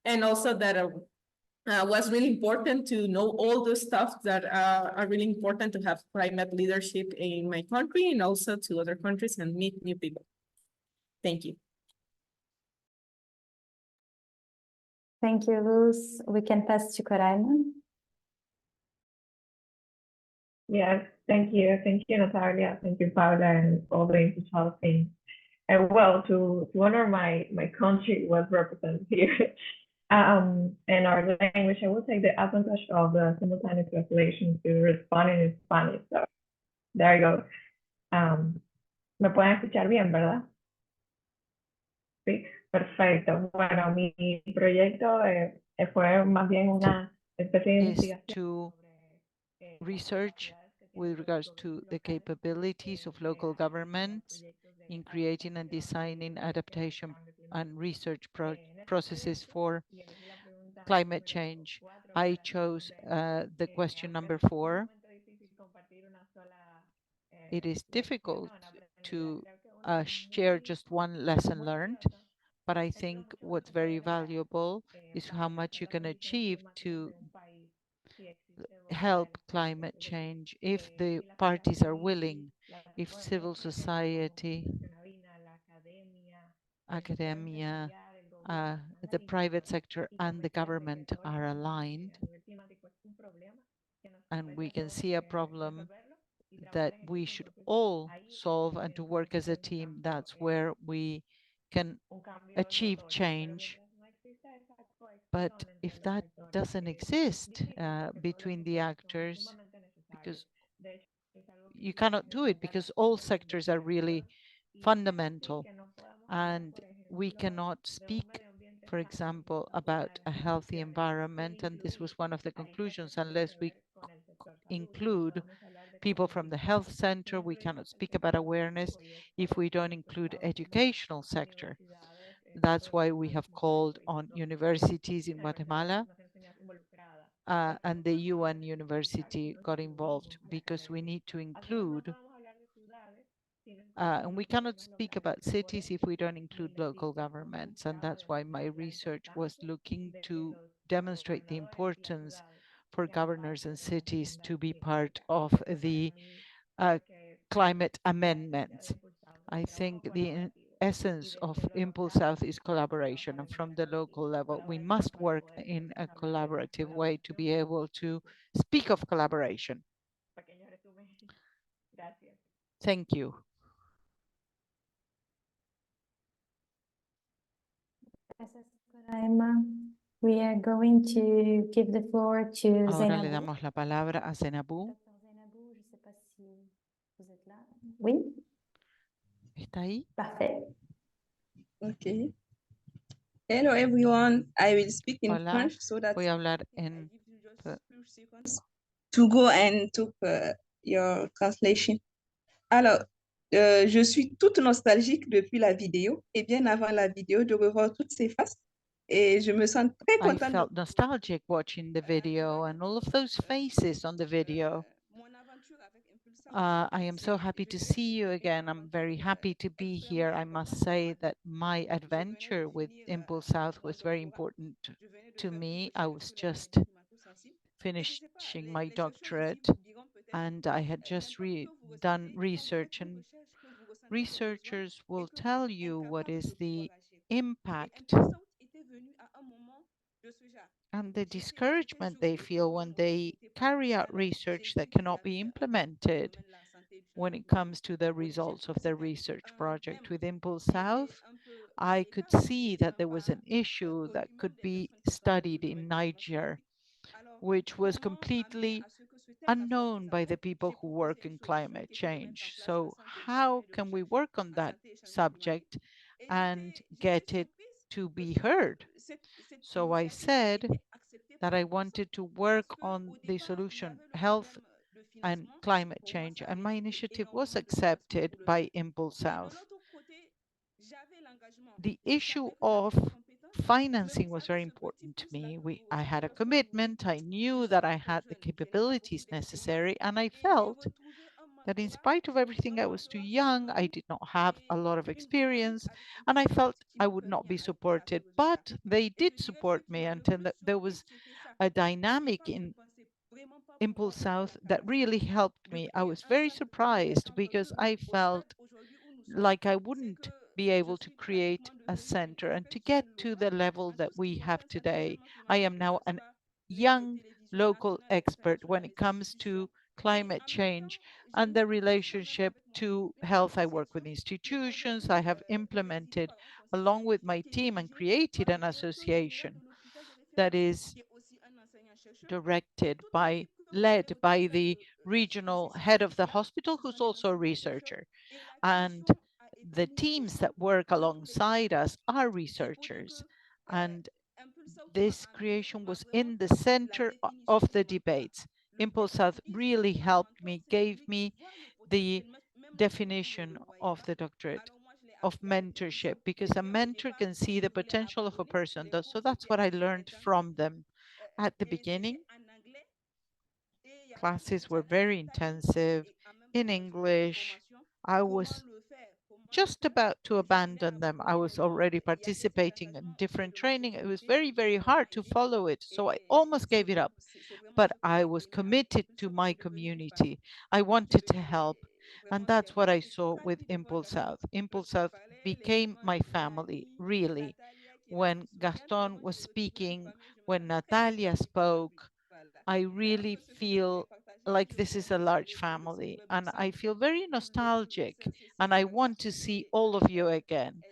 and also that was really important to know all the stuff that are really important to have climate leadership in my country and also to other countries and meet new people. Thank you. Thank you, Luz. We can pass to Coraima. Yes, thank you. Thank you, Natalia. Thank you, Paula, and all the Impulsouth team. And well, to honor my country was represented here. In our language, I will take the advantage of the simultaneous translation to respond in Spanish. So there you go. Me pueden escuchar bien, ¿verdad? Sí, perfecto. Bueno, mi proyecto fue más bien una especie de investigación to research with regards to the capabilities of local governments in creating and designing adaptation and research processes for climate change. I chose the question number 4. It is difficult to share just one lesson learned, but I think what's very valuable is how much you can achieve to help climate change if the parties are willing, if civil society, academia, the private sector and the government are aligned, and we can see a problem that we should all solve and to work as a team. That's where we can achieve change. But if that doesn't exist between the actors, because you cannot do it because all sectors are really fundamental, and we cannot speak, for example, about a healthy environment, and this was one of the conclusions, unless we include people from the health center. We cannot speak about awareness if we don't include educational sector. That's why we have called on universities in Guatemala, and the UN university got involved, because we need to include, and we cannot speak about cities if we don't include local governments. And that's why my research was looking to demonstrate the importance for governors and cities to be part of the climate amendments. I think the essence of Impulsouth is collaboration, and from the local level, we must work in a collaborative way to be able to speak of collaboration. Thank you. We are going to give the floor to Ahora le Zainabou. damos la palabra a Zainabou. Oui. ¿Está ahí? Parfait. Okay. Hello everyone. I will speak in Hola, French so that voy a hablar en to go and took your translation. Alors, je suis toute nostalgique depuis la vidéo et bien avant la vidéo de revoir toutes ces faces. Et je me sens très I contente. felt nostalgic watching the video and all of those faces on the video. I am so happy to see you again. I'm very happy to be here. I must say that my adventure with Impulsouth was very important to me. I was just finishing my doctorate, and I had just done research, and researchers will tell you what is the impact and the discouragement they feel when they carry out research that cannot be implemented when it comes to the results of the research project. With Impulsouth, I could see that there was an issue that could be studied in Niger, which was completely unknown by the people who work in climate change. So how can we work on that subject and get it to be heard? So I said that I wanted to work on the solution, health and climate change, and my initiative was accepted by Impulsouth. The issue of financing was very important to me. I had a commitment, I knew that I had the capabilities necessary, and I felt that in spite of everything, I was too young, I did not have a lot of experience, and I felt I would not be supported. But they did support me until there was a dynamic in Impulsouth that really helped me. I was very surprised because I felt like I wouldn't be able to create a center and to get to the level that we have today. I am now a young local expert when it comes to climate change and the relationship to health. I work with institutions. I have implemented along with my team and created an association that is led by the regional head of the hospital, who's also a researcher. And the teams that work alongside us are researchers. And this creation was in the center of the debates. Impulsouth really helped me, gave me the definition of the doctorate of mentorship, because a mentor can see the potential of a person. So that's what I learned from them at the beginning. Classes were very intensive in English. I was just about to abandon them. I was already participating in different training. It was very, very hard to follow it. So I almost gave it up, but I was committed to my community. I wanted to help. And that's what I saw with Impulsouth. Impulsouth became my family, really. When Gaston was speaking, when Natalia spoke, I really feel like this is a large family, and I feel very nostalgic, and I want to see all of you again.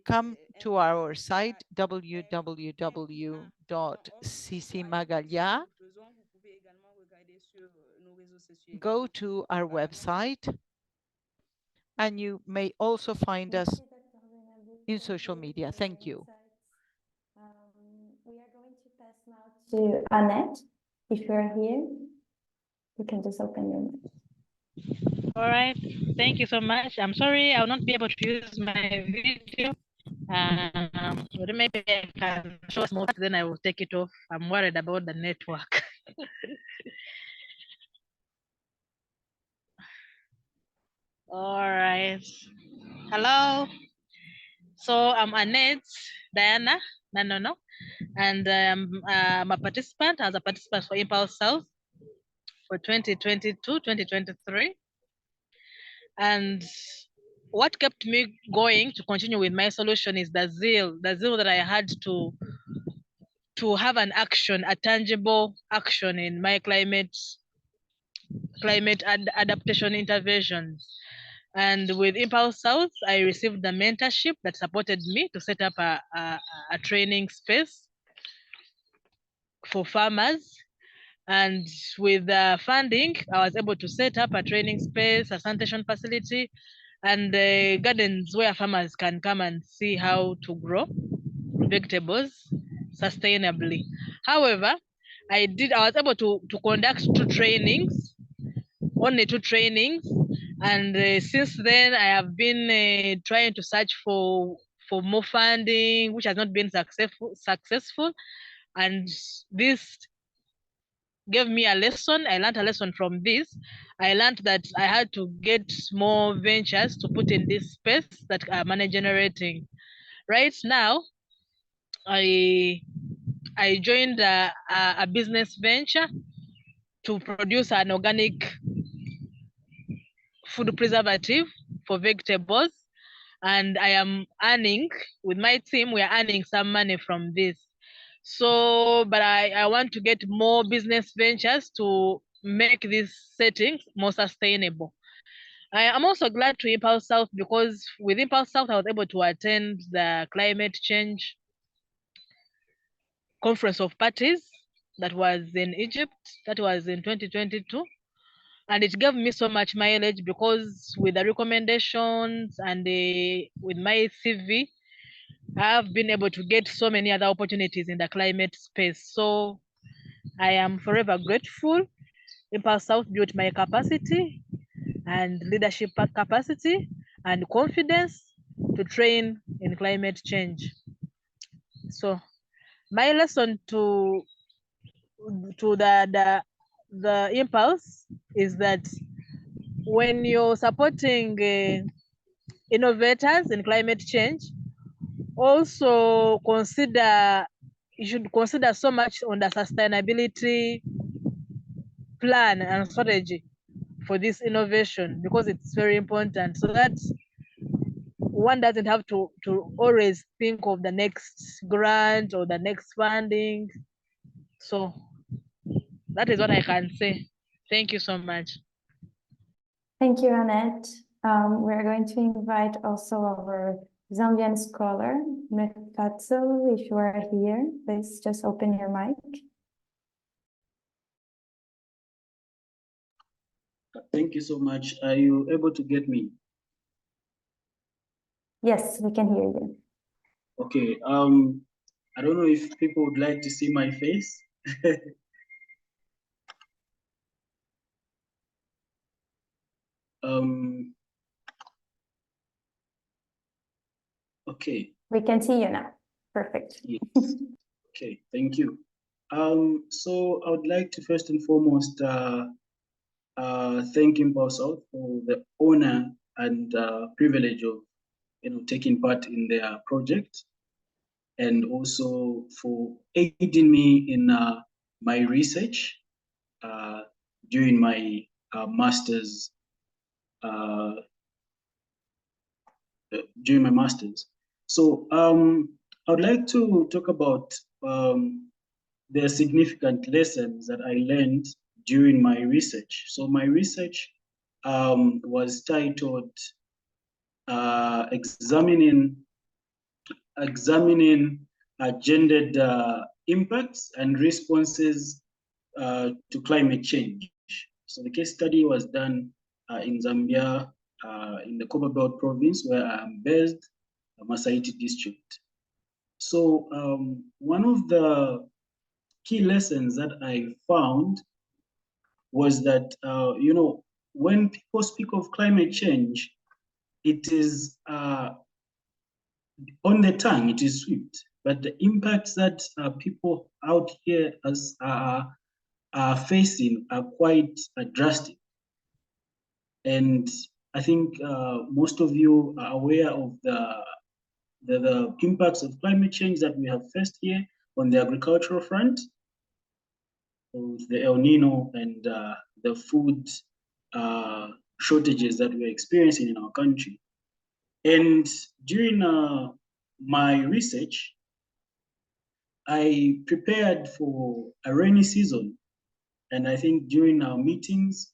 Come to our site, www.ccmagalha. Go to our website, and you may also find us in social media. Thank you. We are going to pass now to Annette. If you're here, you can just open your mic. All right, thank you so much. I'm sorry I will not be able to use my video. But maybe I can show small, then I will take it off. I'm worried about the network. All right. Hello. So I'm Annette Diana no, and I'm a participant as a participant for Impulsouth for 2022-2023. And what kept me going to continue with my solution is the zeal that I had to have an action, a tangible action in my climate adaptation interventions. And with Impulsouth, I received the mentorship that supported me to set up a training space for farmers. And with the funding, I was able to set up a training space, a sanitation facility, and gardens where farmers can come and see how to grow vegetables sustainably. However, I was able to conduct only two trainings, and since then I have been trying to search for more funding, which has not been successful. And this gave me a lesson. I learned a lesson from this. I learned that I had to get more ventures to put in this space that are money generating. Right now, I joined a business venture to produce an organic food preservative for vegetables, and I am earning with my team. We are earning some money from this. So, but I want to get more business ventures to make these settings more sustainable. I am also glad to Impulsouth, because with Impulsouth, I was able to attend the climate change conference of parties that was in Egypt. That was in 2022. And it gave me so much mileage, because with the recommendations and with my CV, I've been able to get so many other opportunities in the climate space. So I am forever grateful. Impulsouth built my capacity and leadership capacity and confidence to train in climate change. So my lesson to the impulse is that when you're supporting innovators in climate change, also you should consider so much on the sustainability plan and strategy for this innovation, because it's very important, so that one doesn't have to always think of the next grant or the next funding. So that is what I can say. Thank you so much. Thank you, Annette. We're going to invite also our Zambian scholar, Mekatso. If you are here, please just open your mic. Thank you so much. Are you able to get me? Yes, we can hear you. Okay. I don't know if people would like to see my face. Okay. We can see you now. Perfect. Yes. Okay, thank you. So I would like to first and foremost thank Impulsouth for the honor and privilege of taking part in their project, and also for aiding me in my research during my master's. So I would like to talk about the significant lessons that I learned during my research. So my research was titled examining gendered impacts and responses to climate change. So the case study was done in Zambia, in the Copperbelt province, where I am based, Masaiti district. So one of the key lessons that I found was that, when people speak of climate change, it is on the tongue, it is sweet, but the impacts that people out here are facing are quite drastic. And I think most of you are aware of the impacts of climate change that we have faced here on the agricultural front, with the El Nino and the food shortages that we're experiencing in our country. And during my research, I prepared for a rainy season. And I think during our meetings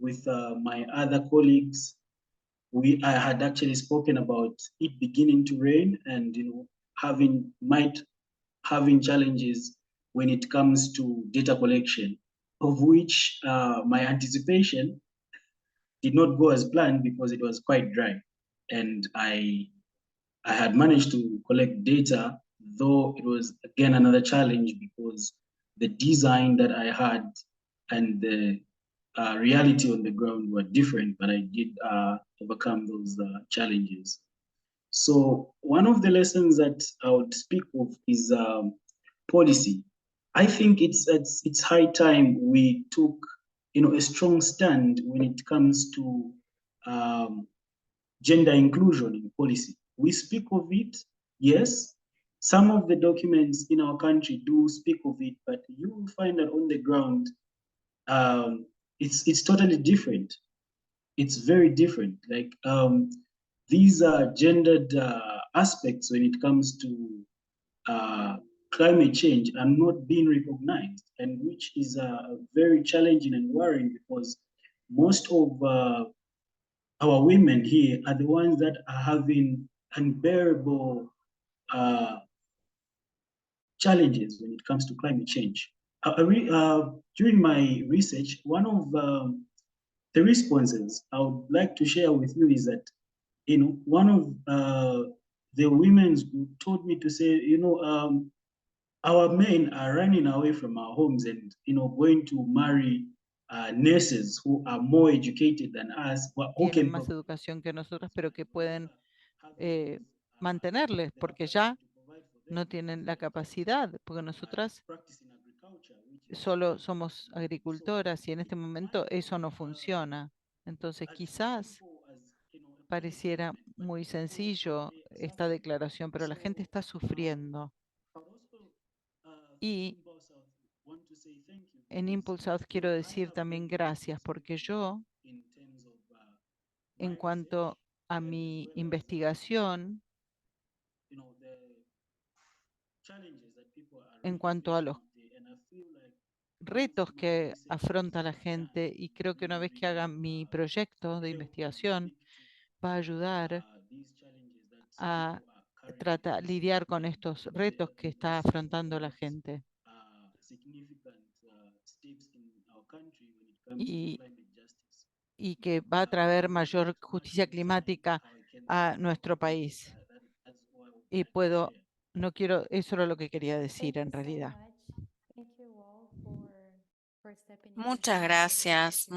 with my other colleagues, I had actually spoken about it beginning to rain and having challenges when it comes to data collection, of which my anticipation did not go as planned because it was quite dry. And I had managed to collect data, though it was again another challenge because the design that I had and the reality on the ground were different, but I did overcome those challenges. So one of the lessons that I would speak of is policy. I think it's high time we took a strong stand when it comes to gender inclusion in policy. We speak of it, yes. Some of the documents in our country do speak of it, but you will find that on the ground, it's totally different. It's very different. Like these are gendered aspects when it comes to climate change are not being recognized, and which is very challenging and worrying because most of our women here are the ones that are having unbearable challenges when it comes to climate change. During my research, one of the responses I would like to share with you is that, one of the women told me to say, our men are running away from our homes and, going to marry nurses who are more educated than us, who tienen can más educación que nosotros, pero que pueden mantenerles, porque ya no tienen la capacidad, porque nosotras solo somos agricultoras y en este momento eso no funciona. Entonces quizás pareciera muy sencillo esta declaración, pero la gente está sufriendo. Y en Impulsouth quiero decir también gracias, porque yo, en cuanto a mi investigación, en cuanto a los retos que afronta la gente, y creo que una vez que haga mi proyecto de investigación, va a ayudar a lidiar con estos retos que está afrontando la gente. Y, y que va a traer mayor justicia climática a nuestro país. Y no quiero, eso era lo que quería decir en realidad. Muchas gracias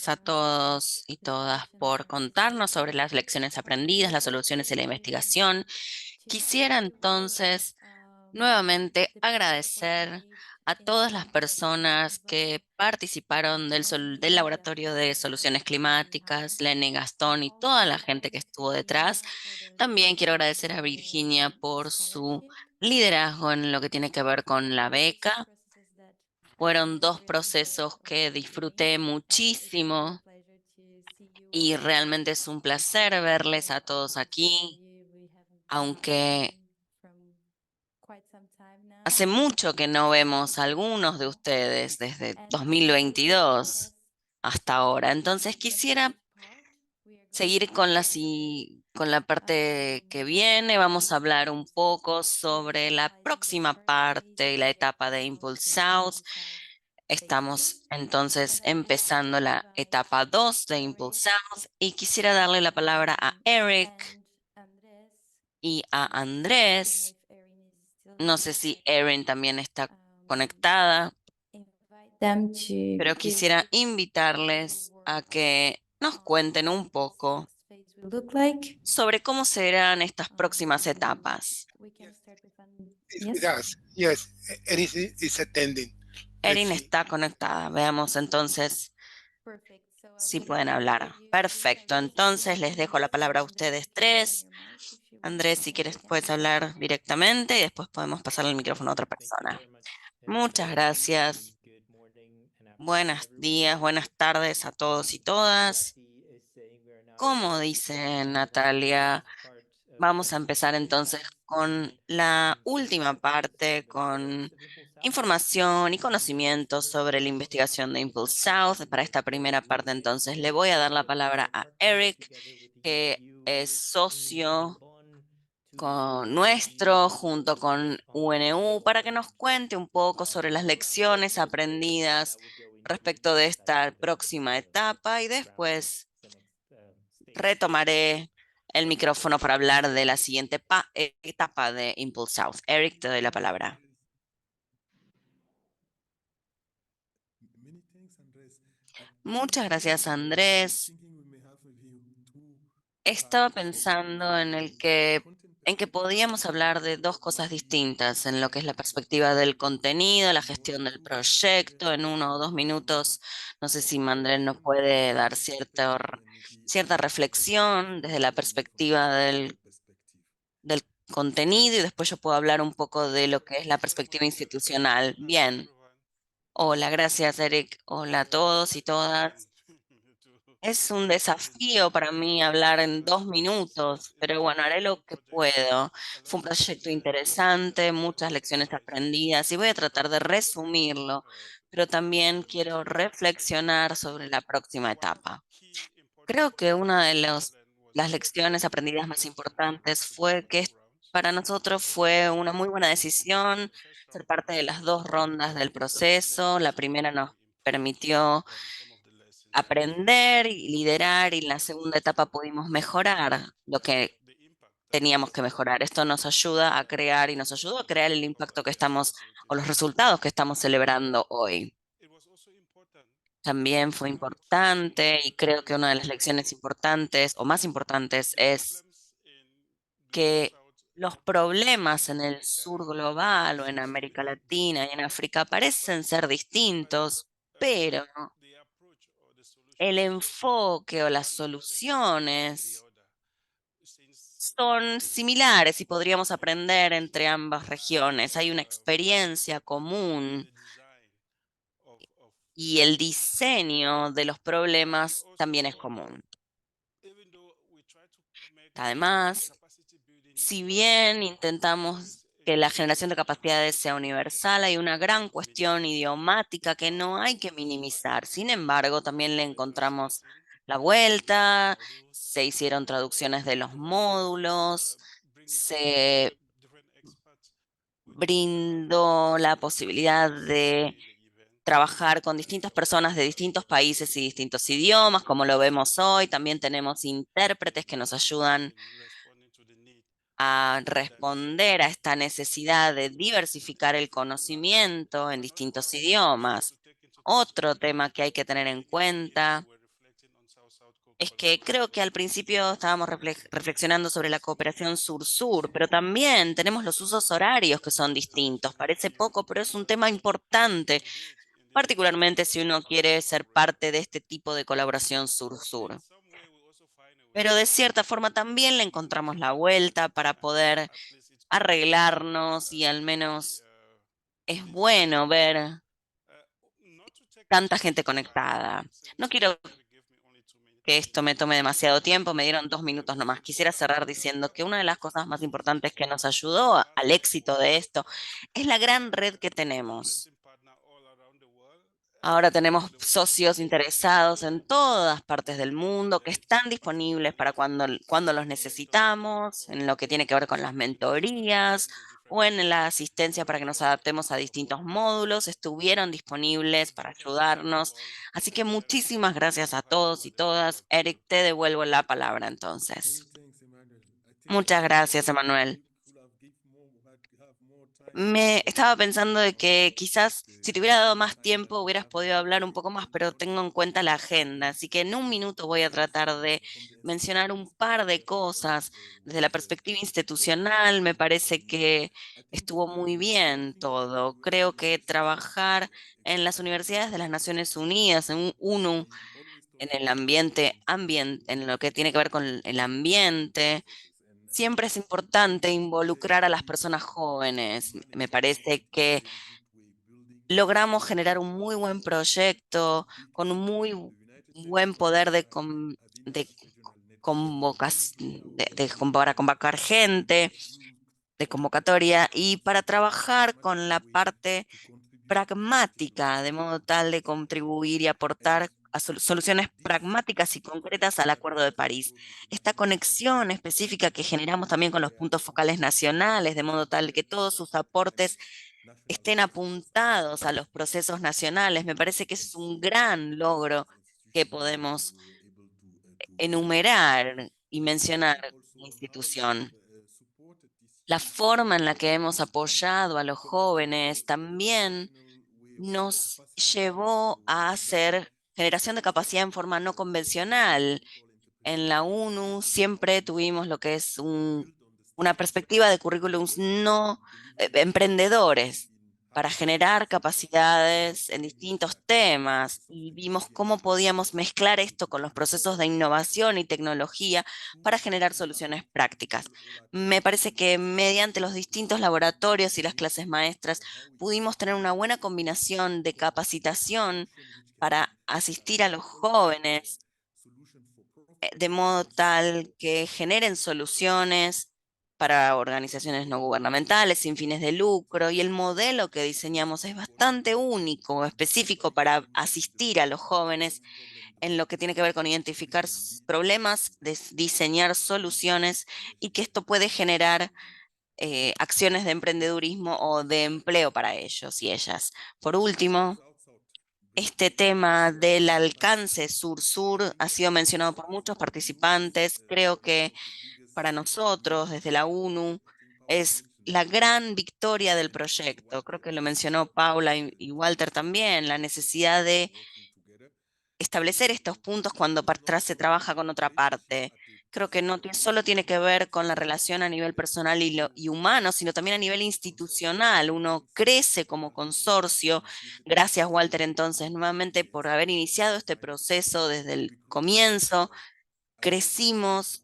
a todos y todas por contarnos sobre las lecciones aprendidas, las soluciones y la investigación. Quisiera entonces nuevamente agradecer a todas las personas que participaron del Laboratorio de Soluciones Climáticas, Lenny, Gastón y toda la gente que estuvo detrás. También quiero agradecer a Virginia por su liderazgo en lo que tiene que ver con la beca. Fueron dos procesos que disfruté muchísimo y realmente es un placer verles a todos aquí, aunque hace mucho que no vemos a algunos de ustedes desde 2022 hasta ahora. Entonces quisiera seguir con con la parte que viene. Vamos a hablar un poco sobre la próxima parte y la etapa de Impulsouth. Estamos entonces empezando la etapa 2 de Impulsouth y quisiera darle la palabra a Eric y a Andrés. No sé si Erin también está conectada, pero quisiera invitarles a que nos cuenten un poco sobre cómo serán estas próximas etapas. It's with us. Yes, Erin is attending. Erin está conectada. Veamos entonces si pueden hablar. Perfecto. Entonces les dejo la palabra a ustedes tres. Andrés, si quieres, puedes hablar directamente y después podemos pasar el micrófono a otra persona. Muchas gracias. Buenos días, buenas tardes a todos y todas. Como dice Natalia, vamos a empezar entonces con la última parte, con información y conocimientos sobre la investigación de Impulsouth. Para esta primera parte, entonces, le voy a dar la palabra a Eric, que es socio nuestro junto con UNU, para que nos cuente un poco sobre las lecciones aprendidas respecto de esta próxima etapa y después retomaré el micrófono para hablar de la siguiente etapa de Impulsouth. Eric, te doy la palabra. Muchas gracias, Andrés. Estaba pensando en que podíamos hablar de dos cosas distintas, en lo que es la perspectiva del contenido, la gestión del proyecto. En 1 o 2 minutos, no sé si Mandrés nos puede dar cierta reflexión desde la perspectiva del contenido y después yo puedo hablar un poco de lo que es la perspectiva institucional. Bien. Hola, gracias, Eric. Hola a todos y todas. Es un desafío para mí hablar en 2 minutos, pero bueno, haré lo que puedo. Fue un proyecto interesante, muchas lecciones aprendidas y voy a tratar de resumirlo, pero también quiero reflexionar sobre la próxima etapa. Creo que una de las lecciones aprendidas más importantes fue que para nosotros fue una muy buena decisión ser parte de las 2 rondas del proceso. La primera nos permitió aprender y liderar y en la segunda etapa pudimos mejorar lo que teníamos que mejorar. Esto nos ayuda a crear y nos ayudó a crear el impacto que estamos o los resultados que estamos celebrando hoy. también fue importante y creo que una de las lecciones importantes o más importantes es que los problemas en el sur global o en América Latina y en África parecen ser distintos, pero el enfoque o las soluciones son similares y podríamos aprender entre ambas regiones. Hay una experiencia común y el diseño de los problemas también es común. Además, si bien intentamos que la generación de capacidades sea universal, hay una gran cuestión idiomática que no hay que minimizar. Sin embargo, también le encontramos la vuelta, se hicieron traducciones de los módulos, se brindó la posibilidad de trabajar con distintas personas de distintos países y distintos idiomas, como lo vemos hoy. También tenemos intérpretes que nos ayudan a responder a esta necesidad de diversificar el conocimiento en distintos idiomas. Otro tema que hay que tener en cuenta es que creo que al principio estábamos reflexionando sobre la cooperación sur-sur, pero también tenemos los usos horarios que son distintos. Parece poco, pero es un tema importante, particularmente si uno quiere ser parte de este tipo de colaboración sur-sur. Pero de cierta forma también le encontramos la vuelta para poder arreglarnos y al menos es bueno ver tanta gente conectada. No quiero que esto me tome demasiado tiempo, me dieron 2 minutos nomás. Quisiera cerrar diciendo que una de las cosas más importantes que nos ayudó al éxito de esto es la gran red que tenemos. Ahora tenemos socios interesados en todas partes del mundo que están disponibles para cuando los necesitamos, en lo que tiene que ver con las mentorías o en la asistencia para que nos adaptemos a distintos módulos. Estuvieron disponibles para ayudarnos. Así que muchísimas gracias a todos y todas. Eric, te devuelvo la palabra entonces. Muchas gracias, Emanuel. Me estaba pensando de que quizás si te hubiera dado más tiempo hubieras podido hablar un poco más, pero tengo en cuenta la agenda, así que en un minuto voy a tratar de mencionar un par de cosas. Desde la perspectiva institucional, me parece que estuvo muy bien todo. Creo que trabajar en las universidades de las Naciones Unidas, en UNU, en el en lo que tiene que ver con el ambiente, siempre es importante involucrar a las personas jóvenes. Me parece que logramos generar un muy buen proyecto con un muy buen poder de para convocar gente, de convocatoria y para trabajar con la parte pragmática, de modo tal de contribuir y aportar a soluciones pragmáticas y concretas al Acuerdo de París. Esta conexión específica que generamos también con los puntos focales nacionales, de modo tal que todos sus aportes estén apuntados a los procesos nacionales, me parece que es un gran logro que podemos enumerar y mencionar la institución. La forma en la que hemos apoyado a los jóvenes también nos llevó a hacer generación de capacidad en forma no convencional. En la ONU siempre tuvimos lo que es una perspectiva de currículums no emprendedores para generar capacidades en distintos temas y vimos cómo podíamos mezclar esto con los procesos de innovación y tecnología para generar soluciones prácticas. Me parece que mediante los distintos laboratorios y las clases maestras pudimos tener una buena combinación de capacitación para asistir a los jóvenes de modo tal que generen soluciones para organizaciones no gubernamentales sin fines de lucro y el modelo que diseñamos es bastante único, específico para asistir a los jóvenes en lo que tiene que ver con identificar problemas, diseñar soluciones y que esto puede generar acciones de emprendedurismo o de empleo para ellos y ellas. Por último, este tema del alcance sur-sur ha sido mencionado por muchos participantes. Creo que para nosotros, desde la ONU, es la gran victoria del proyecto. Creo que lo mencionó Paula y Walter también, la necesidad de establecer estos puntos cuando se trabaja con otra parte. Creo que no solo tiene que ver con la relación a nivel personal y humano, sino también a nivel institucional. Uno crece como consorcio. Gracias, Walter, entonces, nuevamente por haber iniciado este proceso desde el comienzo. Crecimos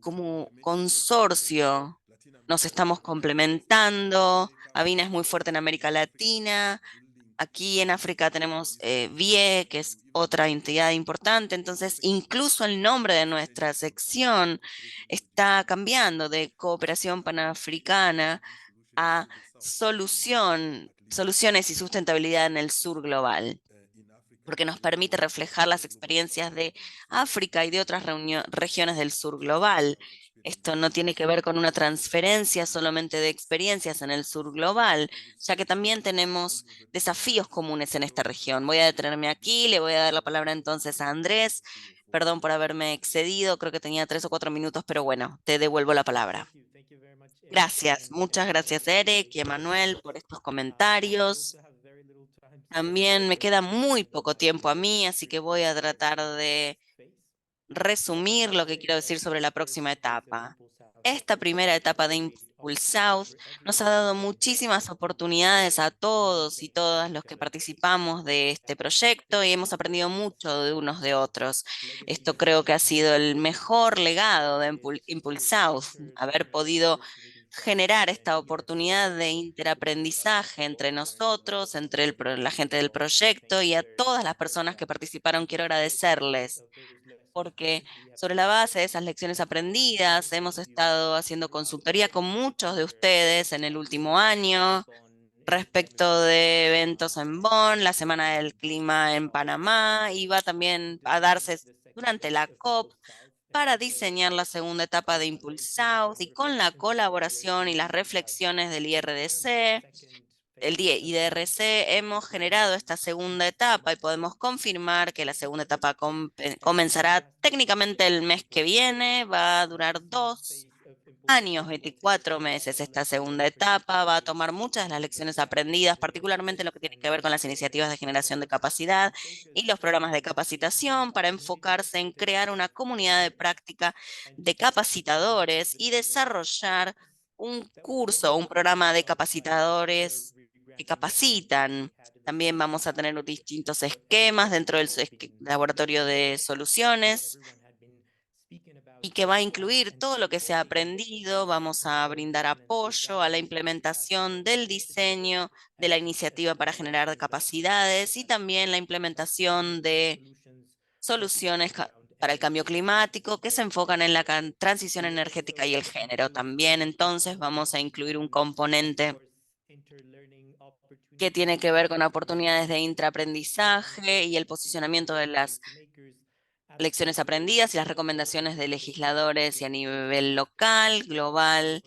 como consorcio, nos estamos complementando. Avina es muy fuerte en América Latina. Aquí en África tenemos VIE, que es otra entidad importante. Entonces, incluso el nombre de nuestra sección está cambiando de Cooperación Panafricana a Soluciones y Sustentabilidad en el Sur Global, porque nos permite reflejar las experiencias de África y de otras regiones del sur global. Esto no tiene que ver con una transferencia solamente de experiencias en el sur global, ya que también tenemos desafíos comunes en esta región. Voy a detenerme aquí, le voy a dar la palabra entonces a Andrés. Perdón por haberme excedido, creo que tenía 3 o 4 minutos, pero bueno, te devuelvo la palabra. Gracias, muchas gracias Eric y Emanuel por estos comentarios. También me queda muy poco tiempo a mí, así que voy a tratar de resumir lo que quiero decir sobre la próxima etapa. Esta primera etapa de Impulsouth nos ha dado muchísimas oportunidades a todos y todas los que participamos de este proyecto y hemos aprendido mucho de unos de otros. Esto creo que ha sido el mejor legado de Impulsouth, haber podido generar esta oportunidad de interaprendizaje entre nosotros, entre la gente del proyecto y a todas las personas que participaron. Quiero agradecerles porque sobre la base de esas lecciones aprendidas hemos estado haciendo consultoría con muchos de ustedes en el último año respecto de eventos en Bonn, la Semana del Clima en Panamá, y va también a darse durante la COP para diseñar la segunda etapa de Impulsouth y con la colaboración y las reflexiones del IRDC, el IDRC, hemos generado esta segunda etapa y podemos confirmar que la segunda etapa comenzará técnicamente el mes que viene, va a durar 2 años, 24 meses. Esta segunda etapa va a tomar muchas de las lecciones aprendidas, particularmente lo que tiene que ver con las iniciativas de generación de capacidad y los programas de capacitación, para enfocarse en crear una comunidad de práctica de capacitadores y desarrollar un curso, un programa de capacitadores que capacitan. También vamos a tener distintos esquemas dentro del laboratorio de soluciones y que va a incluir todo lo que se ha aprendido. Vamos a brindar apoyo a la implementación del diseño de la iniciativa para generar capacidades y también la implementación de soluciones para el cambio climático que se enfocan en la transición energética y el género. También entonces vamos a incluir un componente que tiene que ver con oportunidades de intraaprendizaje y el posicionamiento de las lecciones aprendidas y las recomendaciones de legisladores y a nivel local, global.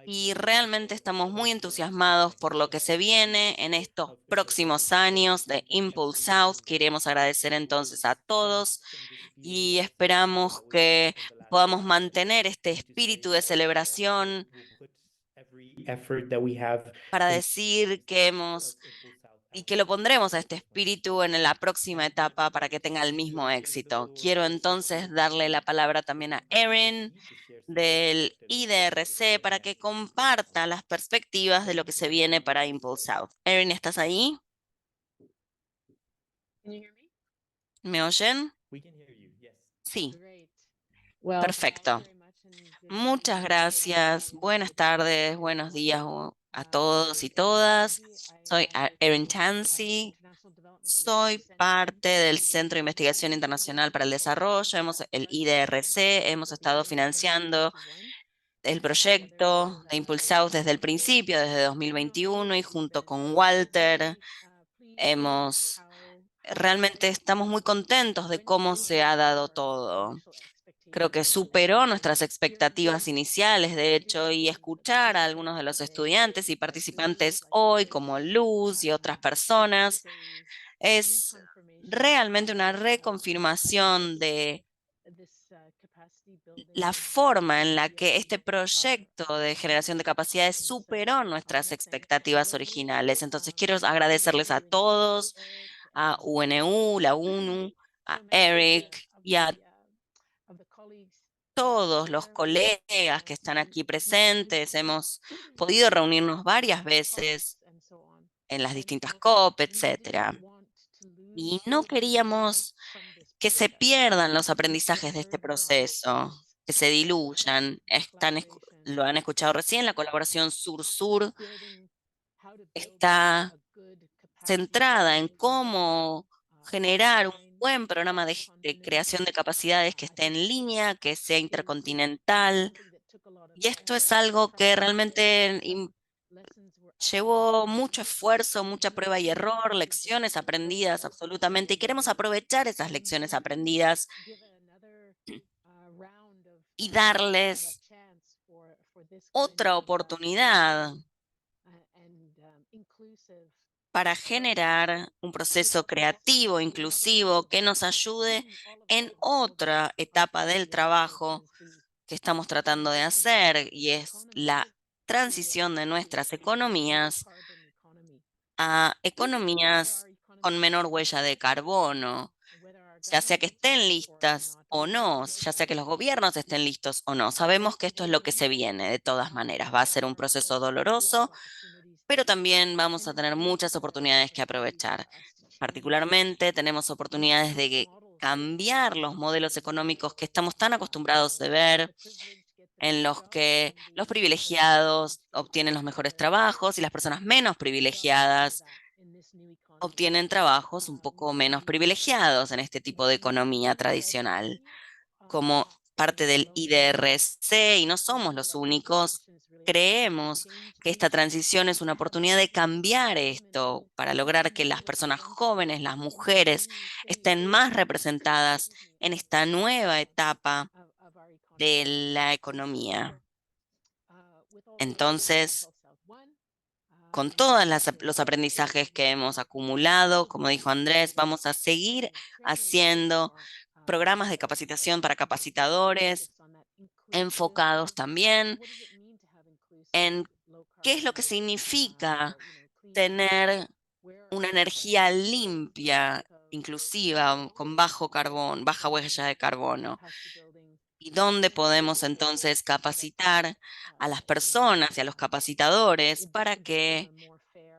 Y realmente estamos muy entusiasmados por lo que se viene en estos próximos años de Impulsouth. Queremos agradecer entonces a todos y esperamos que podamos mantener este espíritu de celebración para decir que y que lo pondremos a este espíritu en la próxima etapa para que tenga el mismo éxito. Quiero entonces darle la palabra también a Erin del IDRC para que comparta las perspectivas de lo que se viene para Impulsouth. Erin, ¿estás ahí? ¿Me oyen? Sí. Perfecto. Muchas gracias. Buenas tardes, buenos días a todos y todas. Soy Erin Tansey. Soy parte del Centro de Investigación Internacional para el Desarrollo, el IDRC. Hemos estado financiando el proyecto de Impulsouth desde el principio, desde 2021, y junto con Walter realmente estamos muy contentos de cómo se ha dado todo. Creo que superó nuestras expectativas iniciales, de hecho, y escuchar a algunos de los estudiantes y participantes hoy, como Luz y otras personas, es realmente una reconfirmación de la forma en la que este proyecto de generación de capacidades superó nuestras expectativas originales. Entonces, quiero agradecerles a todos, a UNU, la ONU, a Eric y a todos los colegas que están aquí presentes. Hemos podido reunirnos varias veces en las distintas COP, etcétera. Y no queríamos que se pierdan los aprendizajes de este proceso, que se diluyan. Lo han escuchado recién, la colaboración sur-sur está centrada en cómo generar un buen programa de creación de capacidades que esté en línea, que sea intercontinental. Y esto es algo que realmente llevó mucho esfuerzo, mucha prueba y error, lecciones aprendidas absolutamente, y queremos aprovechar esas lecciones aprendidas y darles otra oportunidad para generar un proceso creativo, inclusivo, que nos ayude en otra etapa del trabajo que estamos tratando de hacer, y es la transición de nuestras economías a economías con menor huella de carbono, ya sea que estén listas o no, ya sea que los gobiernos estén listos o no. Sabemos que esto es lo que se viene de todas maneras. Va a ser un proceso doloroso, pero también vamos a tener muchas oportunidades que aprovechar. Particularmente tenemos oportunidades de cambiar los modelos económicos que estamos tan acostumbrados de ver, en los que los privilegiados obtienen los mejores trabajos y las personas menos privilegiadas obtienen trabajos un poco menos privilegiados en este tipo de economía tradicional. Como parte del IDRC, y no somos los únicos, creemos que esta transición es una oportunidad de cambiar esto para lograr que las personas jóvenes, las mujeres, estén más representadas en esta nueva etapa de la economía. Entonces, con todos los aprendizajes que hemos acumulado, como dijo Andrés, vamos a seguir haciendo programas de capacitación para capacitadores, enfocados también en qué es lo que significa tener una energía limpia, inclusiva, con bajo carbón, baja huella de carbono. Y dónde podemos entonces capacitar a las personas y a los capacitadores para que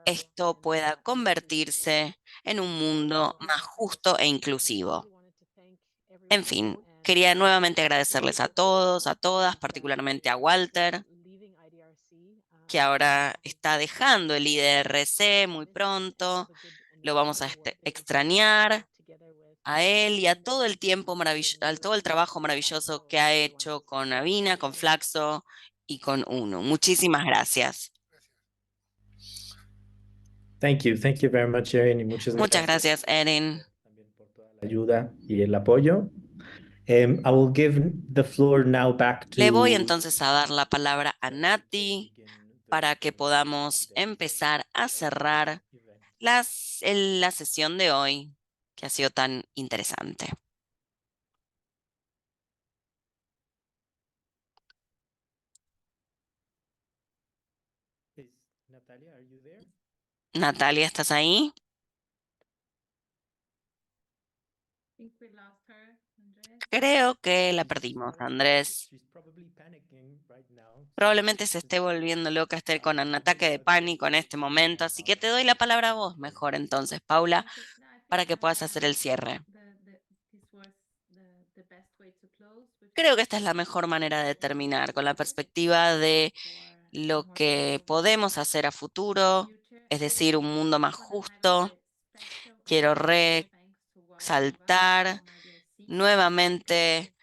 esto pueda convertirse en un mundo más justo e inclusivo. En fin, quería nuevamente agradecerles a todos, a todas, particularmente a Walter, que ahora está dejando el IDRC muy pronto. Lo vamos a extrañar a él y a todo el tiempo a todo el trabajo maravilloso que ha hecho con Avina, con Flaxo y con UNO. Muchísimas gracias. Thank you very much, Erin, y muchas Muchas gracias, Erin. la ayuda y el apoyo. I will give the floor now back Le voy to entonces a dar la palabra a Nati para que podamos empezar a cerrar la sesión de hoy, que ha sido tan interesante. Natalia, ¿estás ahí? Creo que la perdimos, Andrés. Probablemente se esté volviendo loca, esté con un ataque de pánico en este momento, así que te doy la palabra a vos mejor entonces, Paula, para que puedas hacer el cierre. Creo que esta es la mejor manera de terminar, con la perspectiva de lo que podemos hacer a futuro, es decir, un mundo más justo. Quiero resaltar nuevamente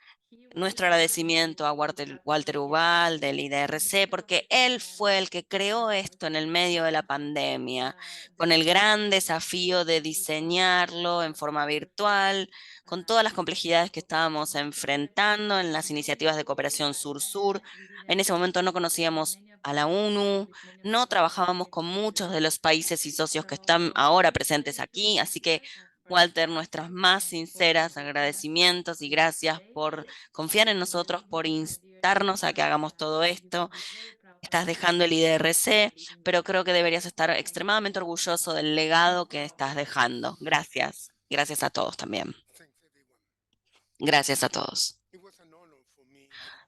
nuestro agradecimiento a Walter Ubal del IDRC, porque él fue el que creó esto en el medio de la pandemia, con el gran desafío de diseñarlo en forma virtual, con todas las complejidades que estábamos enfrentando en las iniciativas de cooperación sur-sur. En ese momento no conocíamos a la ONU, no trabajábamos con muchos de los países y socios que están ahora presentes aquí, así que Walter, nuestras más sinceras agradecimientos y gracias por confiar en nosotros, por instarnos a que hagamos todo esto. estás dejando el IDRC, pero creo que deberías estar extremadamente orgulloso del legado que estás dejando. Gracias. Gracias a todos también. Gracias a todos.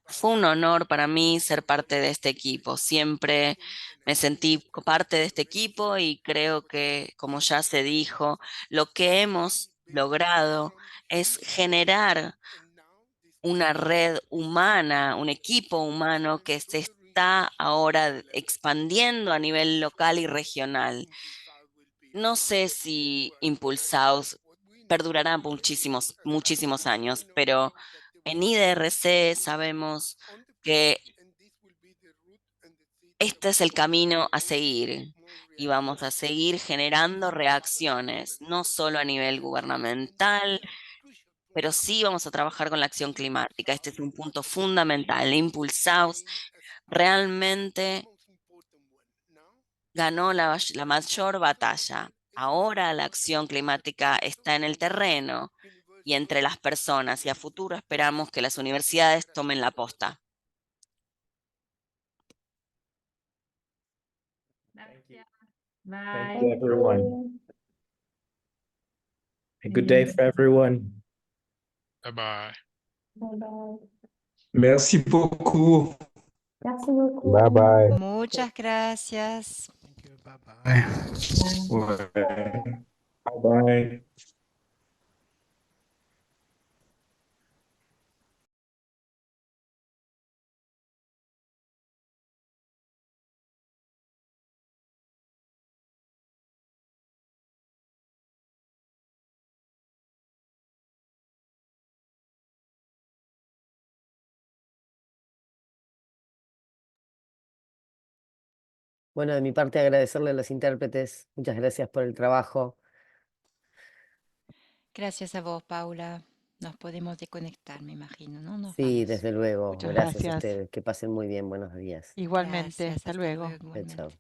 Fue un honor para mí ser parte de este equipo. Siempre me sentí parte de este equipo y creo que, como ya se dijo, lo que hemos logrado es generar una red humana, un equipo humano que se está ahora expandiendo a nivel local y regional. No sé si Impulsouth perdurará muchísimos años, pero en IDRC sabemos que este es el camino a seguir y vamos a seguir generando reacciones, no solo a nivel gubernamental, pero sí vamos a trabajar con la acción climática. Este es un punto fundamental. Impulsouth realmente ganó la mayor batalla. Ahora la acción climática está en el terreno y entre las personas, y a futuro esperamos que las universidades tomen la posta. Thank you, everyone. A good day for everyone. Bye-bye. Merci beaucoup. Merci beaucoup. Bye bye. Muchas gracias. Ouais. Bye bye. Bueno, de mi parte agradecerle a los intérpretes. Muchas gracias por el trabajo. Gracias a vos, Paula. Nos podemos desconectar, me imagino, ¿no? Nos Sí, vamos. desde luego. Muchas Gracias a gracias. ustedes. Que pasen muy bien. Buenos días. Igualmente, Gracias, hasta luego. Chao, chao.